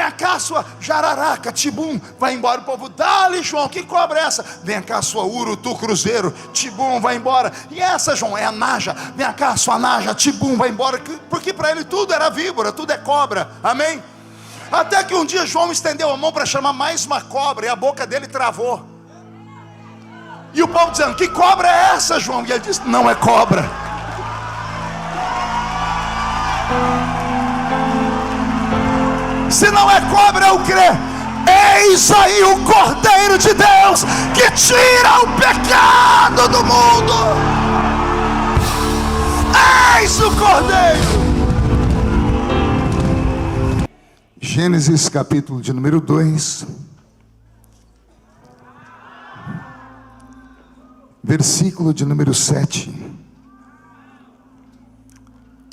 Vem cá, sua jararaca, tibum, vai embora. O povo, dá-lhe, João, que cobra é essa? Vem cá, sua urutu cruzeiro, tibum, vai embora. E essa, João, é a naja. Vem cá, sua naja, tibum, vai embora. Porque para ele tudo era víbora, tudo é cobra, amém? Até que um dia João estendeu a mão para chamar mais uma cobra, e a boca dele travou. E o povo dizendo, que cobra é essa, João? E ele disse, não é cobra. Se não é cobra, eu creio. Eis aí o Cordeiro de Deus, que tira o pecado do mundo. Eis o Cordeiro. Gênesis capítulo de número 2, versículo de número 7.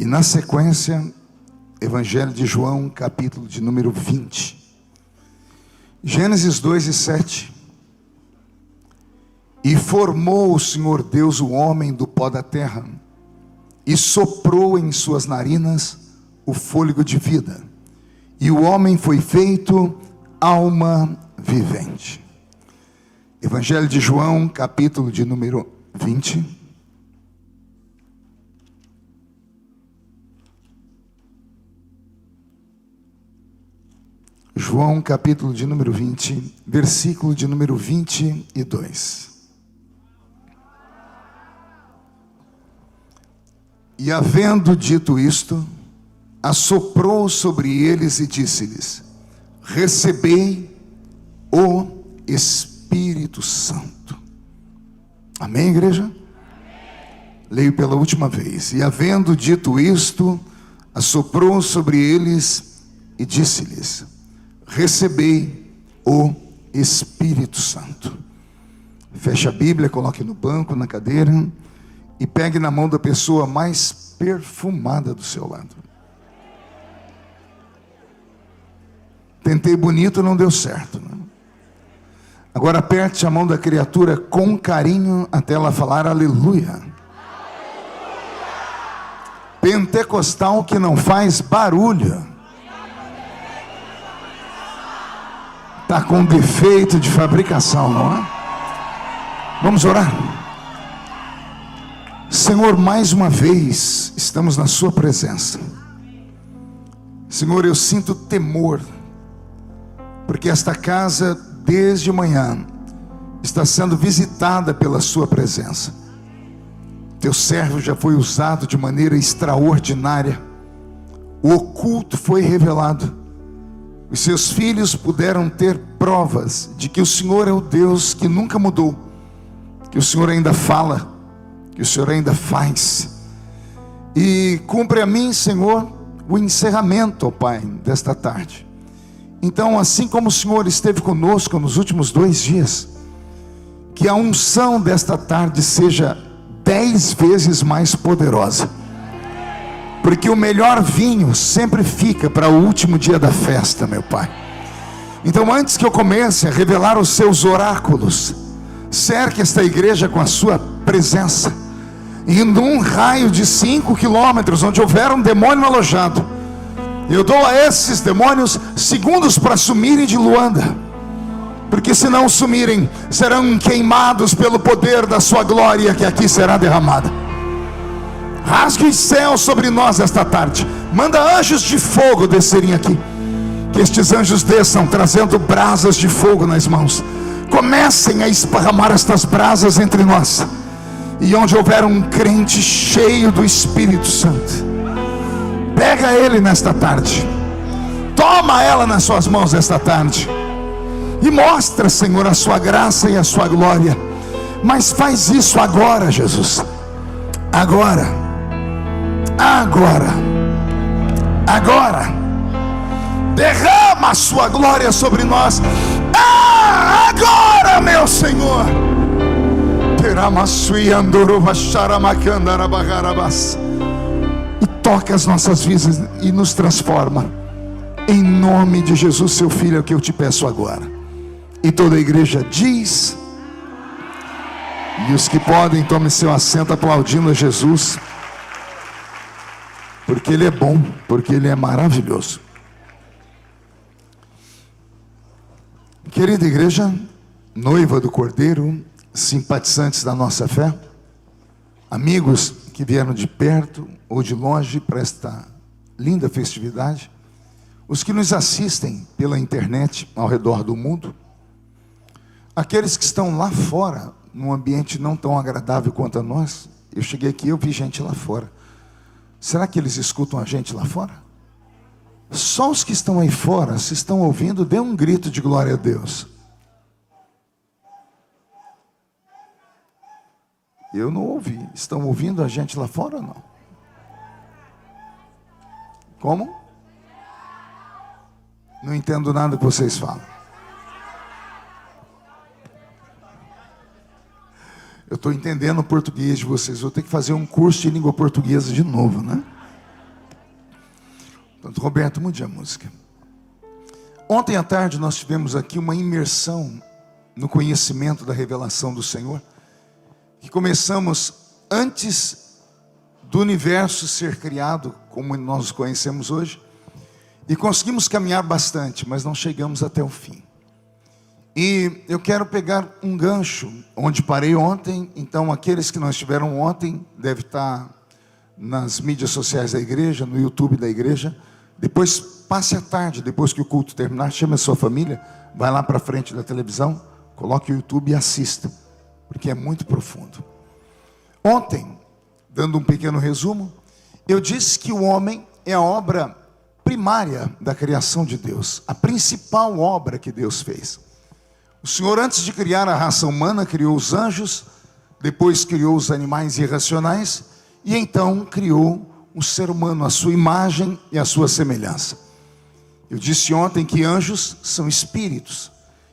E na sequência, Evangelho de João, capítulo de número 20. Gênesis 2 e 7. E formou o Senhor Deus o homem do pó da terra, e soprou em suas narinas o fôlego de vida, e o homem foi feito alma vivente. Evangelho de João, capítulo de número 20. João, capítulo de número 20, versículo de número 22. E havendo dito isto, assoprou sobre eles e disse-lhes: recebei o Espírito Santo. Amém, igreja? Amém. Leio pela última vez. E havendo dito isto, assoprou sobre eles e disse-lhes: recebei o Espírito Santo. Feche a Bíblia, coloque no banco, na cadeira, e pegue na mão da pessoa mais perfumada do seu lado. Tentei bonito, não deu certo, né? Agora aperte a mão da criatura com carinho até ela falar aleluia. Pentecostal que não faz barulho. Está com defeito de fabricação, não é? Vamos orar. Senhor, mais uma vez estamos na sua presença. Senhor, eu sinto temor, porque esta casa desde manhã está sendo visitada pela sua presença. Teu servo já foi usado de maneira extraordinária. O oculto foi revelado. Os seus filhos puderam ter provas de que o Senhor é o Deus que nunca mudou, que o Senhor ainda fala, que o Senhor ainda faz. E cumpre a mim, Senhor, o encerramento, ó Pai, desta tarde. Então, assim como o Senhor esteve conosco nos últimos 2 dias, que a unção desta tarde seja 10 vezes mais poderosa, porque o melhor vinho sempre fica para o último dia da festa, meu Pai. Então, antes que eu comece a revelar os seus oráculos, cerque esta igreja com a sua presença, e num raio de 5 quilômetros, onde houver um demônio alojado, eu dou a esses demônios segundos para sumirem de Luanda, porque se não sumirem, serão queimados pelo poder da sua glória, que aqui será derramada. Rasgue os céus sobre nós esta tarde. Manda anjos de fogo descerem aqui, que estes anjos desçam trazendo brasas de fogo nas mãos. Comecem a esparramar estas brasas entre nós, e onde houver um crente cheio do Espírito Santo, pega ele nesta tarde, toma ela nas suas mãos esta tarde, e mostra, Senhor, a sua graça e a sua glória. Mas faz isso agora, Jesus. Agora, agora, agora. Derrama a sua glória sobre nós. Agora, meu Senhor. E toca as nossas vidas e nos transforma. Em nome de Jesus, seu Filho, é o que eu te peço agora. E toda a igreja diz. E os que podem, tomem seu assento aplaudindo a Jesus, porque Ele é bom, porque Ele é maravilhoso. Querida igreja, noiva do Cordeiro, simpatizantes da nossa fé, amigos que vieram de perto ou de longe para esta linda festividade, os que nos assistem pela internet ao redor do mundo, aqueles que estão lá fora, num ambiente não tão agradável quanto a nós. Eu cheguei aqui, eu vi gente lá fora. Será que eles escutam a gente lá fora? Só os que estão aí fora, se estão ouvindo, dê um grito de glória a Deus. Eu não ouvi. Estão ouvindo a gente lá fora ou não? Como? Não entendo nada que vocês falam. Eu estou entendendo o português de vocês. Vou ter que fazer um curso de língua portuguesa de novo, né? Portanto, Roberto, mude a música. Ontem à tarde nós tivemos aqui uma imersão no conhecimento da revelação do Senhor, que começamos antes do universo ser criado, como nós o conhecemos hoje, e conseguimos caminhar bastante, mas não chegamos até o fim. E eu quero pegar um gancho onde parei ontem. Então aqueles que não estiveram ontem devem estar nas mídias sociais da igreja, no YouTube da igreja. Depois passe a tarde, depois que o culto terminar, chame a sua família, vai lá para frente da televisão, coloque o YouTube e assista, porque é muito profundo. Ontem, dando um pequeno resumo, eu disse que o homem é a obra primária da criação de Deus, a principal obra que Deus fez. O Senhor, antes de criar a raça humana, criou os anjos, depois criou os animais irracionais, e então criou o ser humano, a sua imagem e a sua semelhança. Eu disse ontem que anjos são espíritos,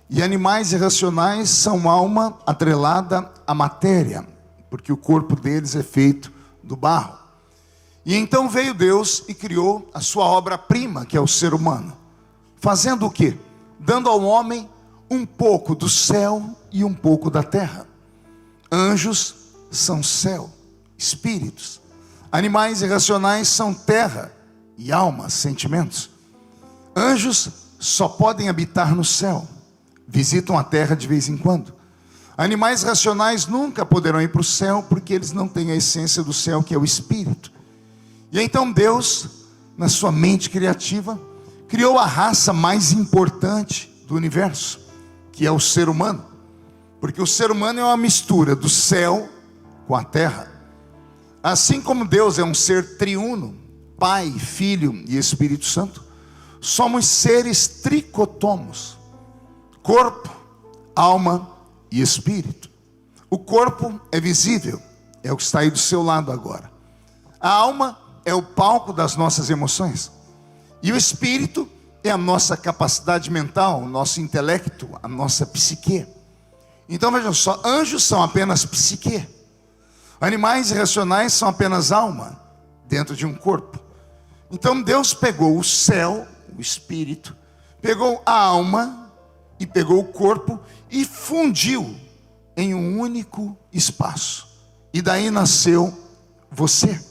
e animais irracionais são alma atrelada à matéria, porque o corpo deles é feito do barro. E então veio Deus e criou a sua obra-prima, que é o ser humano. Fazendo o quê? Dando ao homem um pouco do céu e um pouco da terra. Anjos são céu, espíritos. Animais irracionais são terra e alma, sentimentos. Anjos só podem habitar no céu, visitam a terra de vez em quando. Animais racionais nunca poderão ir para o céu, porque eles não têm a essência do céu, que é o espírito. E então Deus, na sua mente criativa, criou a raça mais importante do universo, que é o ser humano. Porque o ser humano é uma mistura do céu com a terra. Assim como Deus é um ser triuno, Pai, Filho e Espírito Santo, somos seres tricotomos, corpo, alma e espírito. O corpo é visível, é o que está aí do seu lado agora. A alma é o palco das nossas emoções, e o espírito é a nossa capacidade mental, o nosso intelecto, a nossa psique. Então vejam só, anjos são apenas psique. Animais irracionais são apenas alma dentro de um corpo. Então Deus pegou o céu, o espírito, pegou a alma e pegou o corpo e fundiu em um único espaço. E daí nasceu você,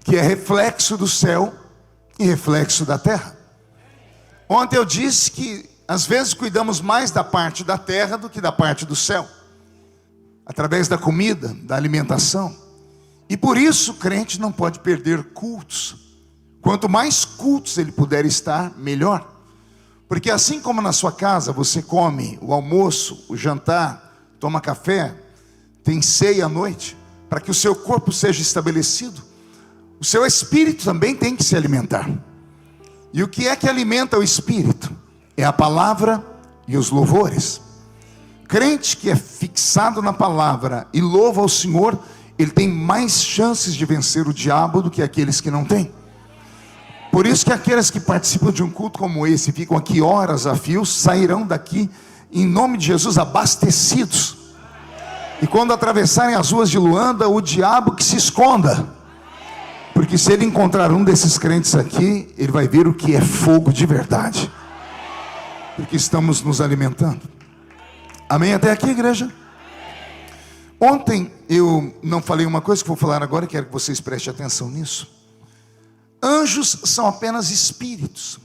que é reflexo do céu e reflexo da terra. Ontem eu disse que às vezes cuidamos mais da parte da terra do que da parte do céu, através da comida, da alimentação. E por isso o crente não pode perder cultos. Quanto mais cultos ele puder estar, melhor. Porque assim como na sua casa você come o almoço, o jantar, toma café, tem ceia à noite, para que o seu corpo seja estabelecido, o seu espírito também tem que se alimentar. E o que é que alimenta o espírito? É a palavra e os louvores. Crente que é fixado na palavra e louva ao Senhor, ele tem mais chances de vencer o diabo do que aqueles que não têm. Por isso que aqueles que participam de um culto como esse, ficam aqui horas a fio, sairão daqui em nome de Jesus abastecidos. E quando atravessarem as ruas de Luanda, o diabo que se esconda. Porque se ele encontrar um desses crentes aqui, ele vai ver o que é fogo de verdade. Porque estamos nos alimentando. Amém até aqui, igreja? Ontem eu não falei uma coisa que vou falar agora, quero que vocês prestem atenção nisso. Anjos são apenas espíritos,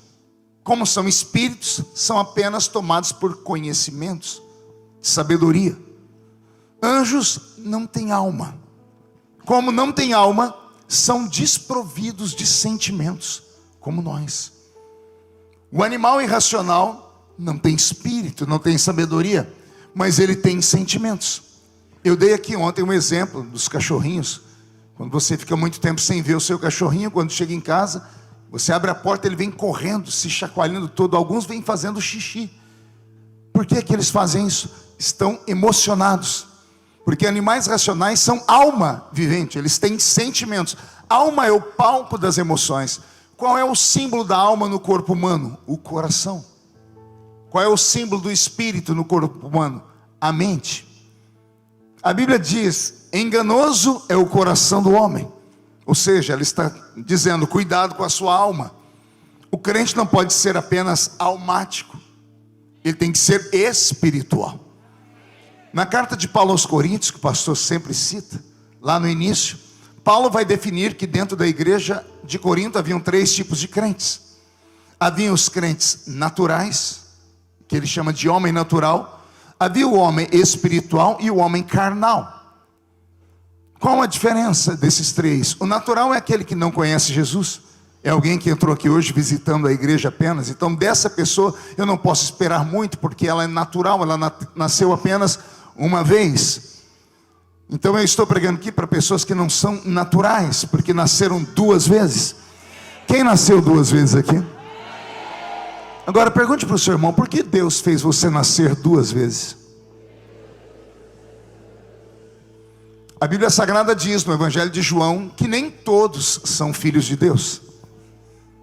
como são espíritos, são apenas tomados por conhecimentos, sabedoria. Anjos não têm alma. Como não têm alma, são desprovidos de sentimentos, como nós. O animal irracional não tem espírito, não tem sabedoria, mas ele tem sentimentos. Eu dei aqui ontem um exemplo dos cachorrinhos. Quando você fica muito tempo sem ver o seu cachorrinho, quando chega em casa, você abre a porta, ele vem correndo, se chacoalhando todo. Alguns vêm fazendo xixi. Por que que eles fazem isso? Estão emocionados. Porque animais racionais são alma vivente, eles têm sentimentos. Alma é o palco das emoções. Qual é o símbolo da alma no corpo humano? O coração. Qual é o símbolo do espírito no corpo humano? A mente. A Bíblia diz: enganoso é o coração do homem. Ou seja, ela está dizendo, cuidado com a sua alma. O crente não pode ser apenas almático, ele tem que ser espiritual. Na carta de Paulo aos Coríntios, que o pastor sempre cita, lá no início, Paulo vai definir que dentro da igreja de Corinto haviam 3 tipos de crentes. Havia os crentes naturais, que ele chama de homem natural. Havia o homem espiritual e o homem carnal. Qual a diferença desses 3? O natural é aquele que não conhece Jesus. É alguém que entrou aqui hoje visitando a igreja apenas. Então dessa pessoa eu não posso esperar muito, porque ela é natural, ela nasceu apenas uma vez. Então eu estou pregando aqui para pessoas que não são naturais, porque nasceram 2 vezes. Quem nasceu 2 vezes aqui? Agora pergunte para o seu irmão, por que Deus fez você nascer 2 vezes? A Bíblia Sagrada diz no Evangelho de João que nem todos são filhos de Deus.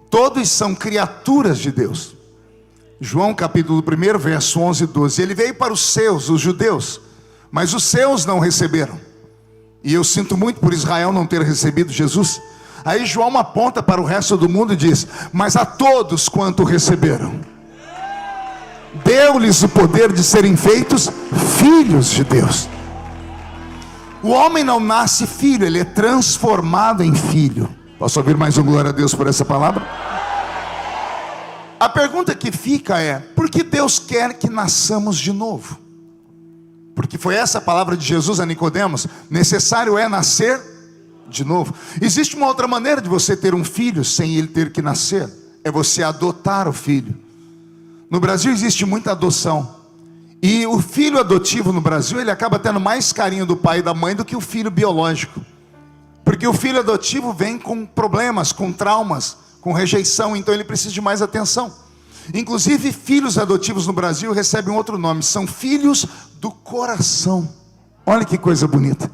Todos são criaturas de Deus. João capítulo 1, verso 11 e 12. Ele veio para os seus, os judeus, mas os seus não receberam. E eu sinto muito por Israel não ter recebido Jesus. Aí João aponta para o resto do mundo e diz: mas a todos quanto receberam, deu-lhes o poder de serem feitos filhos de Deus. O homem não nasce filho, ele é transformado em filho. Posso ouvir mais um glória a Deus por essa palavra? A pergunta que fica é: por que Deus quer que nasçamos de novo? Porque foi essa a palavra de Jesus a Nicodemos: necessário é nascer de novo. Existe uma outra maneira de você ter um filho sem ele ter que nascer: é você adotar o filho. No Brasil existe muita adoção. E o filho adotivo no Brasil, ele acaba tendo mais carinho do pai e da mãe do que o filho biológico. Porque o filho adotivo vem com problemas, com traumas, com rejeição, então ele precisa de mais atenção. Inclusive, filhos adotivos no Brasil recebem outro nome, são filhos do coração. Olha que coisa bonita.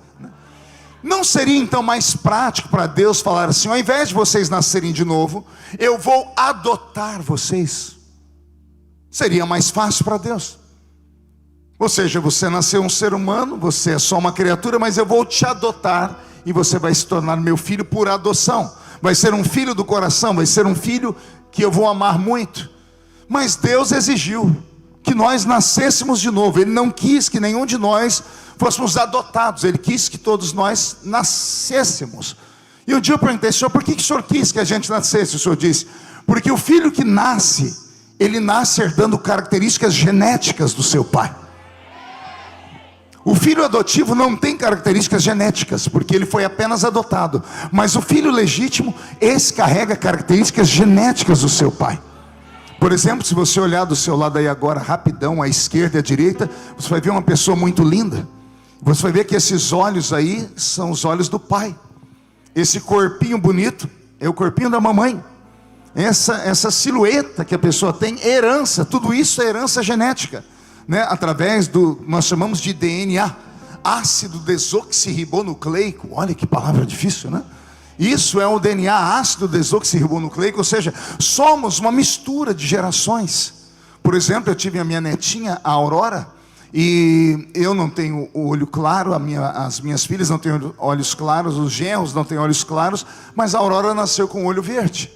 Não seria então mais prático para Deus falar assim: ao invés de vocês nascerem de novo, eu vou adotar vocês? Seria mais fácil para Deus. Ou seja, você nasceu um ser humano, você é só uma criatura, mas eu vou te adotar e você vai se tornar meu filho por adoção. Vai ser um filho do coração, vai ser um filho que eu vou amar muito. Mas Deus exigiu que nós nascêssemos de novo. Ele não quis que nenhum de nós fôssemos adotados, Ele quis que todos nós nascêssemos. E um dia eu perguntei: Senhor, por que o Senhor quis que a gente nascesse? O Senhor disse: porque o filho que nasce, ele nasce herdando características genéticas do seu pai. O filho adotivo não tem características genéticas, porque ele foi apenas adotado. Mas o filho legítimo, esse carrega características genéticas do seu pai. Por exemplo, se você olhar do seu lado aí agora, rapidão, à esquerda e à direita, você vai ver uma pessoa muito linda. Você vai ver que esses olhos aí são os olhos do pai. Esse corpinho bonito é o corpinho da mamãe. Essa silhueta que a pessoa tem, herança, tudo isso é herança genética, né? Através do, nós chamamos de DNA, ácido desoxirribonucleico. Olha que palavra difícil, né? Isso é o DNA, ácido desoxirribonucleico, ou seja, somos uma mistura de gerações. Por exemplo, eu tive a minha netinha, a Aurora, e eu não tenho o olho claro, as minhas filhas não têm olhos claros, os genros não têm olhos claros, mas a Aurora nasceu com o olho verde,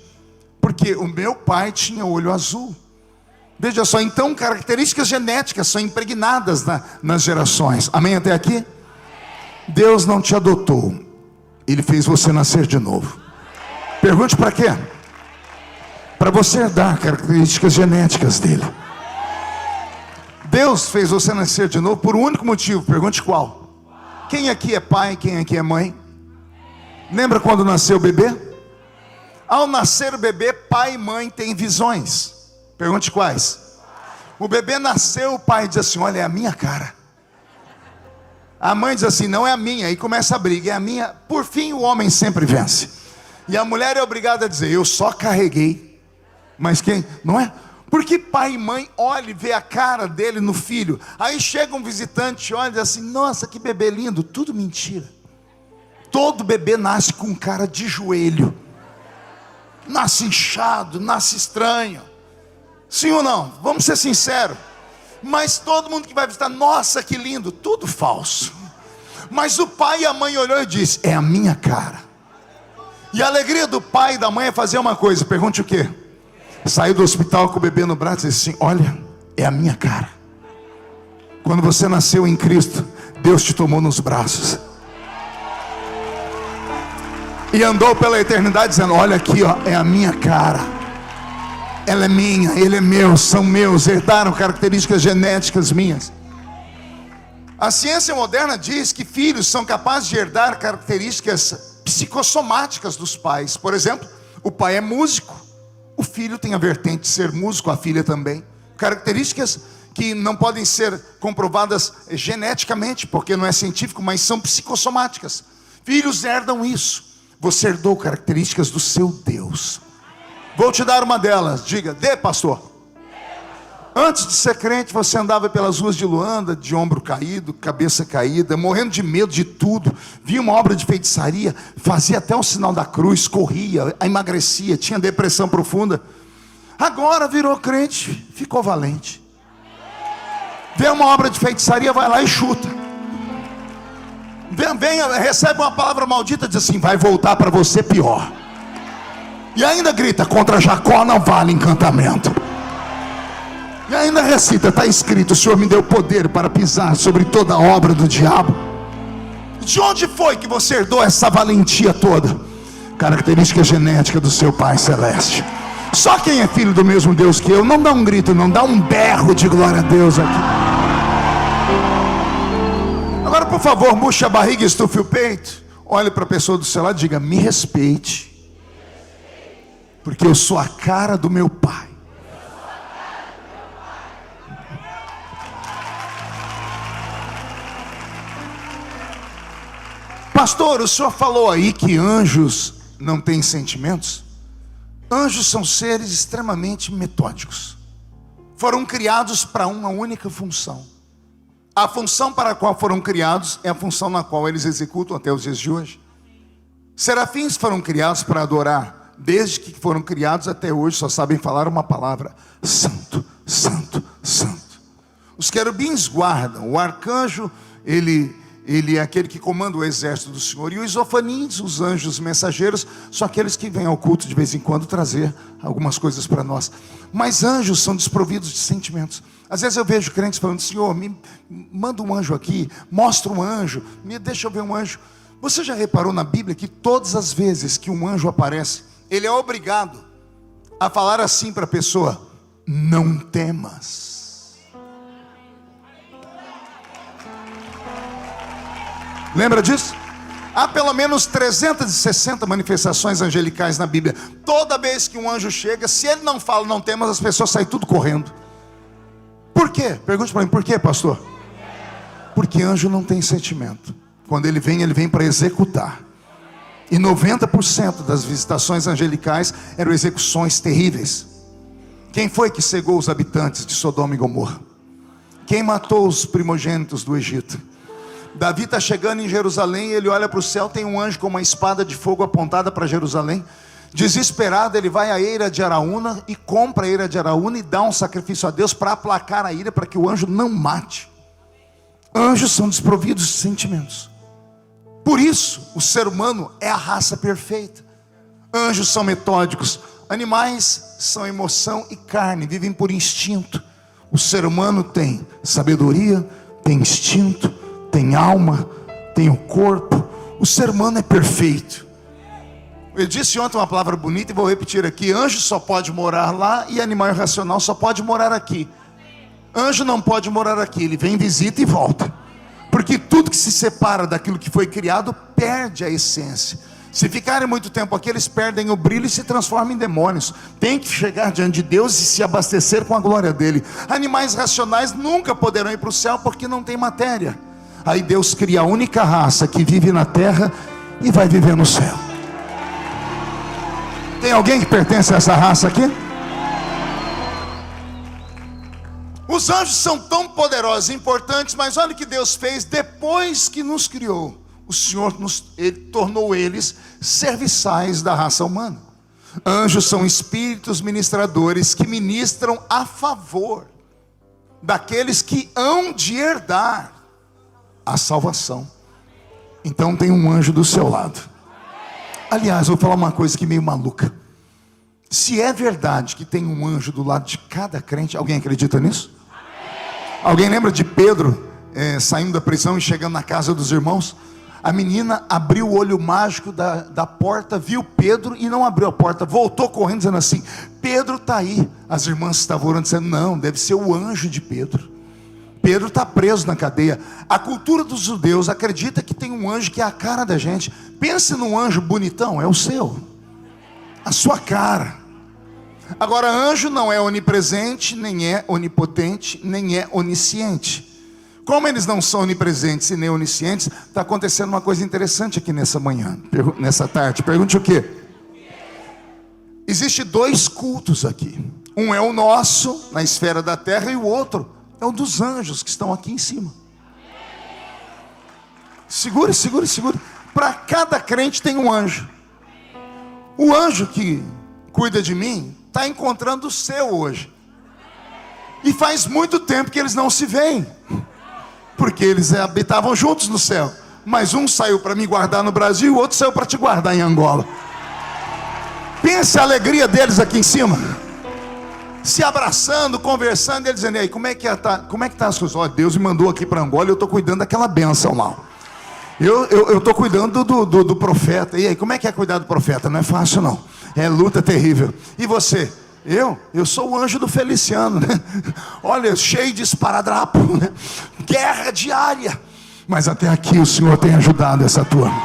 porque o meu pai tinha o olho azul. Veja só, então características genéticas são impregnadas nas gerações. Amém até aqui? Deus não te adotou, Ele fez você nascer de novo. Pergunte para quê? para você herdar características genéticas dele. Deus fez você nascer de novo por um único motivo. Pergunte qual? Quem aqui é pai, quem aqui é mãe? Lembra quando nasceu o bebê? Ao nascer o bebê, pai e mãe têm visões. Pergunte quais? O bebê nasceu, o pai diz assim: olha, é a minha cara. A mãe diz assim: não é a minha. Aí começa a briga, é a minha. Por fim, o homem sempre vence. E a mulher é obrigada a dizer: eu só carreguei. Mas quem? Não é? Porque pai e mãe olham e vê a cara dele no filho. Aí chega um visitante, olha e diz assim: nossa, que bebê lindo. Tudo mentira. Todo bebê nasce com cara de joelho. Nasce inchado, nasce estranho. Sim ou não? Vamos ser sinceros. Mas todo mundo que vai visitar: nossa, que lindo. Tudo falso. Mas o pai e a mãe olhou e disse: é a minha cara. E a alegria do pai e da mãe é fazer uma coisa. Pergunte o quê? Saiu do hospital com o bebê no braço e disse assim: olha, é a minha cara. Quando você nasceu em Cristo, Deus te tomou nos braços e andou pela eternidade dizendo: olha aqui, ó, é a minha cara. Ela é minha, ele é meu, são meus, herdaram características genéticas minhas. A ciência moderna diz que filhos são capazes de herdar características psicossomáticas dos pais. Por exemplo, o pai é músico, o filho tem a vertente de ser músico, a filha também. Características que não podem ser comprovadas geneticamente, porque não é científico, mas são psicossomáticas. Filhos herdam isso. Você herdou características do seu Deus. Vou te dar uma delas. Diga: dê, pastor. Antes de ser crente, você andava pelas ruas de Luanda, de ombro caído, cabeça caída, morrendo de medo de tudo. Via uma obra de feitiçaria, fazia até o sinal da cruz, corria, emagrecia, tinha depressão profunda. Agora virou crente, ficou valente. Vê uma obra de feitiçaria, vai lá e chuta. Recebe uma palavra maldita, diz assim: vai voltar para você pior. E ainda grita: contra Jacó não vale encantamento. E ainda recita: está escrito, o Senhor me deu poder para pisar sobre toda a obra do diabo. De onde foi que você herdou essa valentia toda? Característica genética do seu Pai Celeste. Só quem é filho do mesmo Deus que eu, não dá um grito, não dá um berro de glória a Deus aqui. Agora, por favor, murche a barriga e estufe o peito. Olhe para a pessoa do seu lado e diga: me respeite, porque eu sou a cara do meu Pai. Pastor, o senhor falou aí que anjos não têm sentimentos? Anjos são seres extremamente metódicos. Foram criados para uma única função. A função para a qual foram criados é a função na qual eles executam até os dias de hoje. Serafins foram criados para adorar. Desde que foram criados até hoje só sabem falar uma palavra: santo, santo, santo. Os querubins guardam. O arcanjo, ele é aquele que comanda o exército do Senhor. E os ofanins, os anjos mensageiros, são aqueles que vêm ao culto de vez em quando trazer algumas coisas para nós. Mas anjos são desprovidos de sentimentos. Às vezes eu vejo crentes falando: Senhor, me manda um anjo aqui, mostra um anjo, me deixa eu ver um anjo. Você já reparou na Bíblia que todas as vezes que um anjo aparece, ele é obrigado a falar assim para a pessoa: não temas. Lembra disso? Há pelo menos 360 manifestações angelicais na Bíblia. Toda vez que um anjo chega, se ele não fala não temas, as pessoas saem tudo correndo. Por quê? Pergunte para mim: por quê, pastor? Porque anjo não tem sentimento. Quando ele vem para executar. E 90% das visitações angelicais eram execuções terríveis. Quem foi que cegou os habitantes de Sodoma e Gomorra? Quem matou os primogênitos do Egito? Davi está chegando em Jerusalém, ele olha para o céu, tem um anjo com uma espada de fogo apontada para Jerusalém. Desesperado, ele vai à eira de Araúna e compra a eira de Araúna e dá um sacrifício a Deus para aplacar a ira, para que o anjo não mate. Anjos são desprovidos de sentimentos. Por isso, o ser humano é a raça perfeita. Anjos são metódicos. Animais são emoção e carne, vivem por instinto. O ser humano tem sabedoria, tem instinto, tem alma, tem o corpo. O ser humano é perfeito. Eu disse ontem uma palavra bonita e vou repetir aqui: anjo só pode morar lá e animal irracional só pode morar aqui. Anjo não pode morar aqui, ele vem, visita e volta. Porque tudo que se separa daquilo que foi criado perde a essência. Se ficarem muito tempo aqui, eles perdem o brilho e se transformam em demônios. Tem que chegar diante de Deus e se abastecer com a glória dele. Animais racionais nunca poderão ir para o céu porque não tem matéria. Aí Deus cria a única raça que vive na terra e vai viver no céu. Tem alguém que pertence a essa raça aqui? Os anjos são tão poderosos e importantes, mas olha o que Deus fez depois que nos criou. O Senhor ele tornou eles serviçais da raça humana. Anjos são espíritos ministradores que ministram a favor daqueles que hão de herdar a salvação. Então tem um anjo do seu lado. Aliás, eu vou falar uma coisa que meio maluca. Se é verdade que tem um anjo do lado de cada crente, alguém acredita nisso? Alguém lembra de Pedro saindo da prisão e chegando na casa dos irmãos? A menina abriu o olho mágico da porta, viu Pedro e não abriu a porta, voltou correndo dizendo assim: Pedro está aí. As irmãs estavam orando dizendo: não, deve ser o anjo de Pedro. Pedro está preso na cadeia. A cultura dos judeus acredita que tem um anjo que é a cara da gente. Pense num anjo bonitão, é o seu, a sua cara. Agora, anjo não é onipresente, nem é onipotente, nem é onisciente. Como eles não são onipresentes e nem oniscientes, está acontecendo uma coisa interessante aqui nessa manhã, nessa tarde. Pergunte o quê? Existe dois cultos aqui. Um é o nosso, na esfera da terra, e o outro é o dos anjos que estão aqui em cima. Segure. Para cada crente tem um anjo. O anjo que cuida de mim está encontrando o seu hoje. E faz muito tempo que eles não se veem, porque eles habitavam juntos no céu. Mas um saiu para me guardar no Brasil, o outro saiu para te guardar em Angola. Pense a alegria deles aqui em cima, se abraçando, conversando, e ele dizendo: e aí, como é que tá as coisas? Deus me mandou aqui para Angola e eu estou cuidando daquela bênção lá. Eu estou cuidando do profeta. E aí, como é que é cuidar do profeta? Não é fácil não, é luta terrível. E você? Eu sou o anjo do Feliciano, né? Olha, cheio de esparadrapo, né? Guerra diária. Mas até aqui o Senhor tem ajudado essa turma.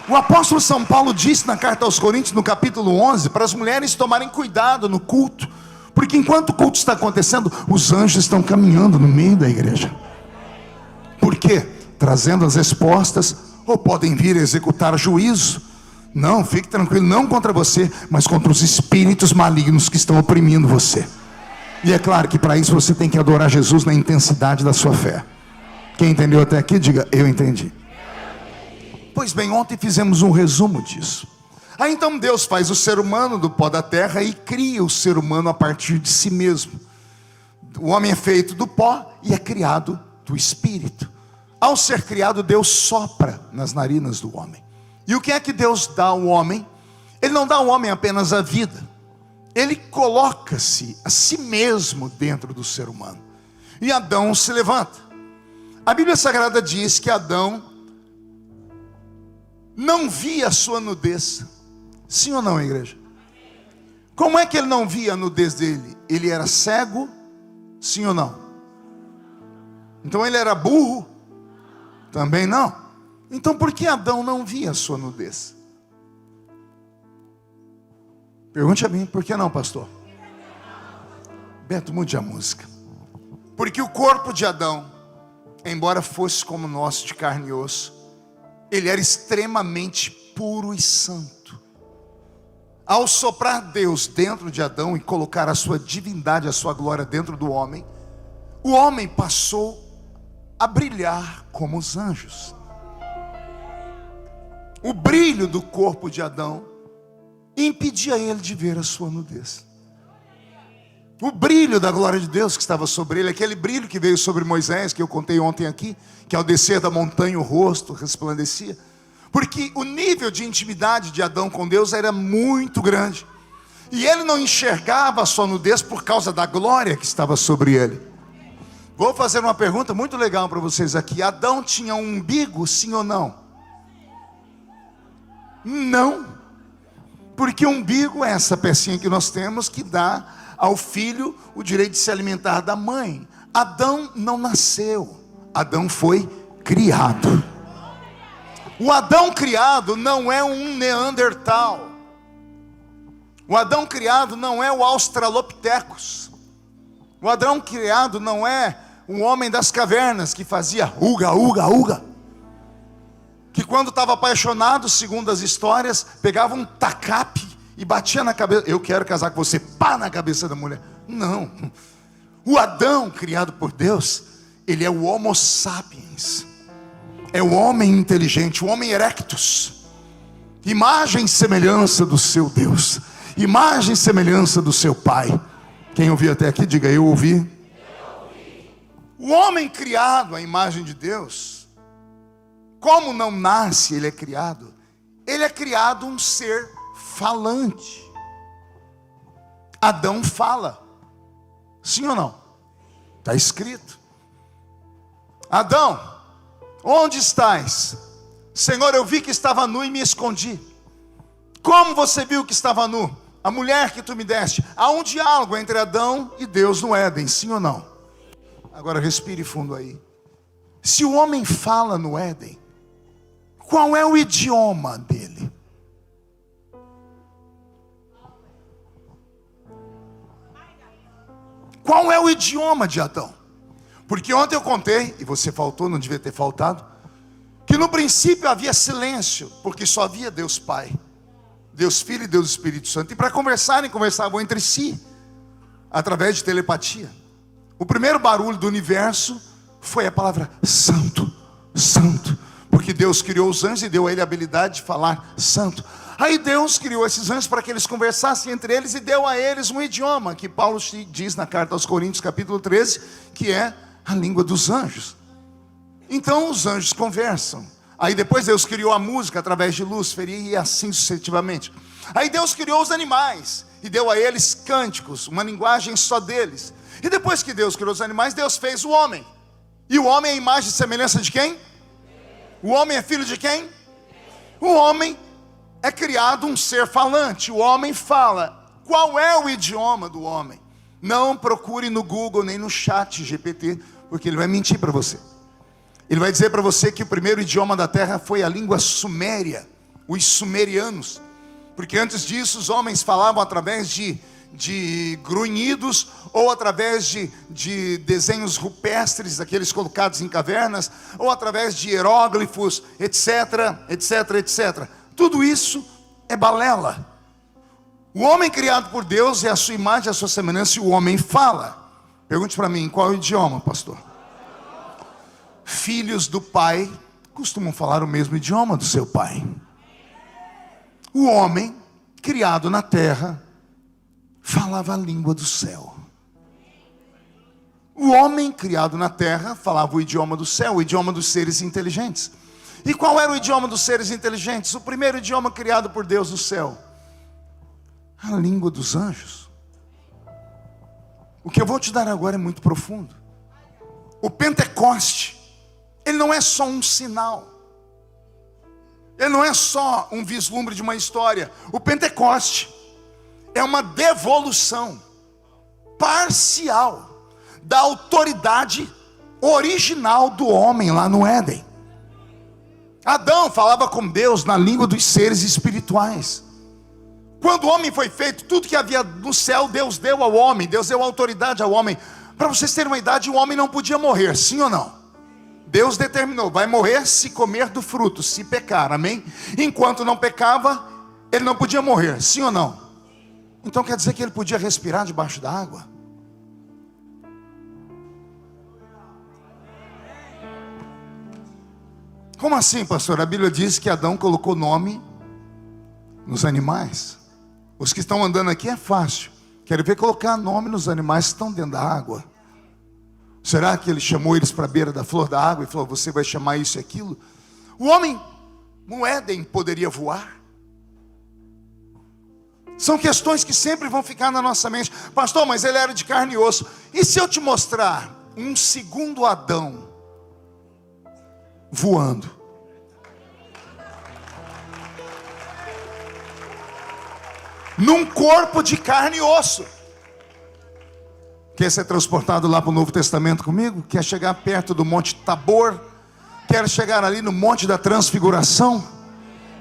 O apóstolo São Paulo disse na carta aos Coríntios, no capítulo 11, para as mulheres tomarem cuidado no culto, porque enquanto o culto está acontecendo, os anjos estão caminhando no meio da igreja. Por quê? Trazendo as respostas, ou podem vir executar juízo. Não, fique tranquilo, não contra você, mas contra os espíritos malignos que estão oprimindo você. E é claro que para isso você tem que adorar Jesus na intensidade da sua fé. Quem entendeu até aqui, diga: eu entendi. Pois bem, ontem fizemos um resumo disso. Aí então Deus faz o ser humano do pó da terra e cria o ser humano a partir de si mesmo. O homem é feito do pó e é criado do espírito. Ao ser criado, Deus sopra nas narinas do homem. E o que é que Deus dá ao homem? Ele não dá ao homem apenas a vida, ele coloca-se a si mesmo dentro do ser humano. E Adão se levanta. A Bíblia Sagrada diz que Adão não via a sua nudez. Sim ou não, igreja? Como é que ele não via a nudez dele? Ele era cego? Sim ou não? Então ele era burro? Também não. Então por que Adão não via a sua nudez? Pergunte a mim, por que não, pastor? Beto, mude a música. Porque o corpo de Adão, embora fosse como o nosso, de carne e osso, ele era extremamente puro e santo. Ao soprar Deus dentro de Adão e colocar a sua divindade, a sua glória dentro do homem, o homem passou a brilhar como os anjos. O brilho do corpo de Adão impedia ele de ver a sua nudez. O brilho da glória de Deus que estava sobre ele, aquele brilho que veio sobre Moisés, que eu contei ontem aqui, que ao descer da montanha o rosto resplandecia, porque o nível de intimidade de Adão com Deus era muito grande, e ele não enxergava a sua nudez por causa da glória que estava sobre ele. Vou fazer uma pergunta muito legal para vocês aqui: Adão tinha um umbigo, sim ou não? Não. Porque o umbigo é essa pecinha que nós temos que dá ao filho o direito de se alimentar da mãe. Adão não nasceu, Adão foi criado. O Adão criado não é um Neandertal. O Adão criado não é o Australopithecus. O Adão criado não é um homem das cavernas que fazia uga, uga, uga. Que quando estava apaixonado, segundo as histórias, pegava um tacape e batia na cabeça. Eu quero casar com você, pá, na cabeça da mulher. Não. O Adão criado por Deus, ele é o Homo sapiens. É o homem inteligente, o homem erectus. Imagem e semelhança do seu Deus. Imagem e semelhança do seu Pai. Quem ouviu até aqui, diga: eu ouvi. O homem criado à imagem de Deus, como não nasce, ele é criado. Ele é criado um ser falante. Adão fala. Sim ou não? Está escrito. Adão, onde estás? Senhor, eu vi que estava nu e me escondi. Como você viu que estava nu? A mulher que tu me deste. Há um diálogo entre Adão e Deus no Éden, sim ou não? Agora respire fundo aí. Se o homem fala no Éden, qual é o idioma dele? Qual é o idioma de Adão? Porque ontem eu contei, e você faltou, não devia ter faltado, que no princípio havia silêncio, porque só havia Deus Pai, Deus Filho e Deus Espírito Santo. E para conversarem, conversavam entre si, através de telepatia. O primeiro barulho do universo foi a palavra santo, santo. Porque Deus criou os anjos e deu a ele a habilidade de falar santo. Aí Deus criou esses anjos para que eles conversassem entre eles e deu a eles um idioma, que Paulo diz na carta aos Coríntios, capítulo 13, que é a língua dos anjos. Então os anjos conversam. Aí depois Deus criou a música através de Lúcifer e assim sucessivamente. Aí Deus criou os animais e deu a eles cânticos, uma linguagem só deles. E depois que Deus criou os animais, Deus fez o homem. E o homem é a imagem e semelhança de quem? O homem é filho de quem? O homem é criado um ser falante. O homem fala. Qual é o idioma do homem? Não procure no Google nem no chat GPT, porque ele vai mentir para você. Ele vai dizer para você que o primeiro idioma da terra foi a língua suméria, os sumerianos. Porque antes disso os homens falavam através de grunhidos ou através de desenhos rupestres, aqueles colocados em cavernas, ou através de hieróglifos, etc, etc, etc. Tudo isso é balela. O homem criado por Deus é a sua imagem, a sua semelhança, e o homem fala. Pergunte para mim, qual é o idioma, pastor? Filhos do pai costumam falar o mesmo idioma do seu pai. O homem criado na terra falava a língua do céu. O homem criado na terra falava o idioma do céu, o idioma dos seres inteligentes. E qual era o idioma dos seres inteligentes? O primeiro idioma criado por Deus no céu: a língua dos anjos. O que eu vou te dar agora é muito profundo. O Pentecoste, ele não é só um sinal. Ele não é só um vislumbre de uma história. O Pentecoste é uma devolução parcial da autoridade original do homem lá no Éden. Adão falava com Deus na língua dos seres espirituais. Quando o homem foi feito, tudo que havia no céu, Deus deu ao homem. Deus deu autoridade ao homem. Para vocês terem uma idade, o homem não podia morrer, sim ou não? Deus determinou, vai morrer se comer do fruto, se pecar, amém? Enquanto não pecava, ele não podia morrer, sim ou não? Então quer dizer que ele podia respirar debaixo da água? Como assim, pastor? A Bíblia diz que Adão colocou nome nos animais. Os que estão andando aqui é fácil. Quero ver colocar nome nos animais que estão dentro da água. Será que ele chamou eles para a beira da flor da água e falou: você vai chamar isso e aquilo? O homem no Éden poderia voar? São questões que sempre vão ficar na nossa mente. Pastor, mas ele era de carne e osso. E se eu te mostrar um segundo Adão voando? num corpo de carne e osso. Quer ser transportado lá para o Novo Testamento comigo? Quer chegar perto do Monte Tabor? Quer chegar ali no Monte da Transfiguração?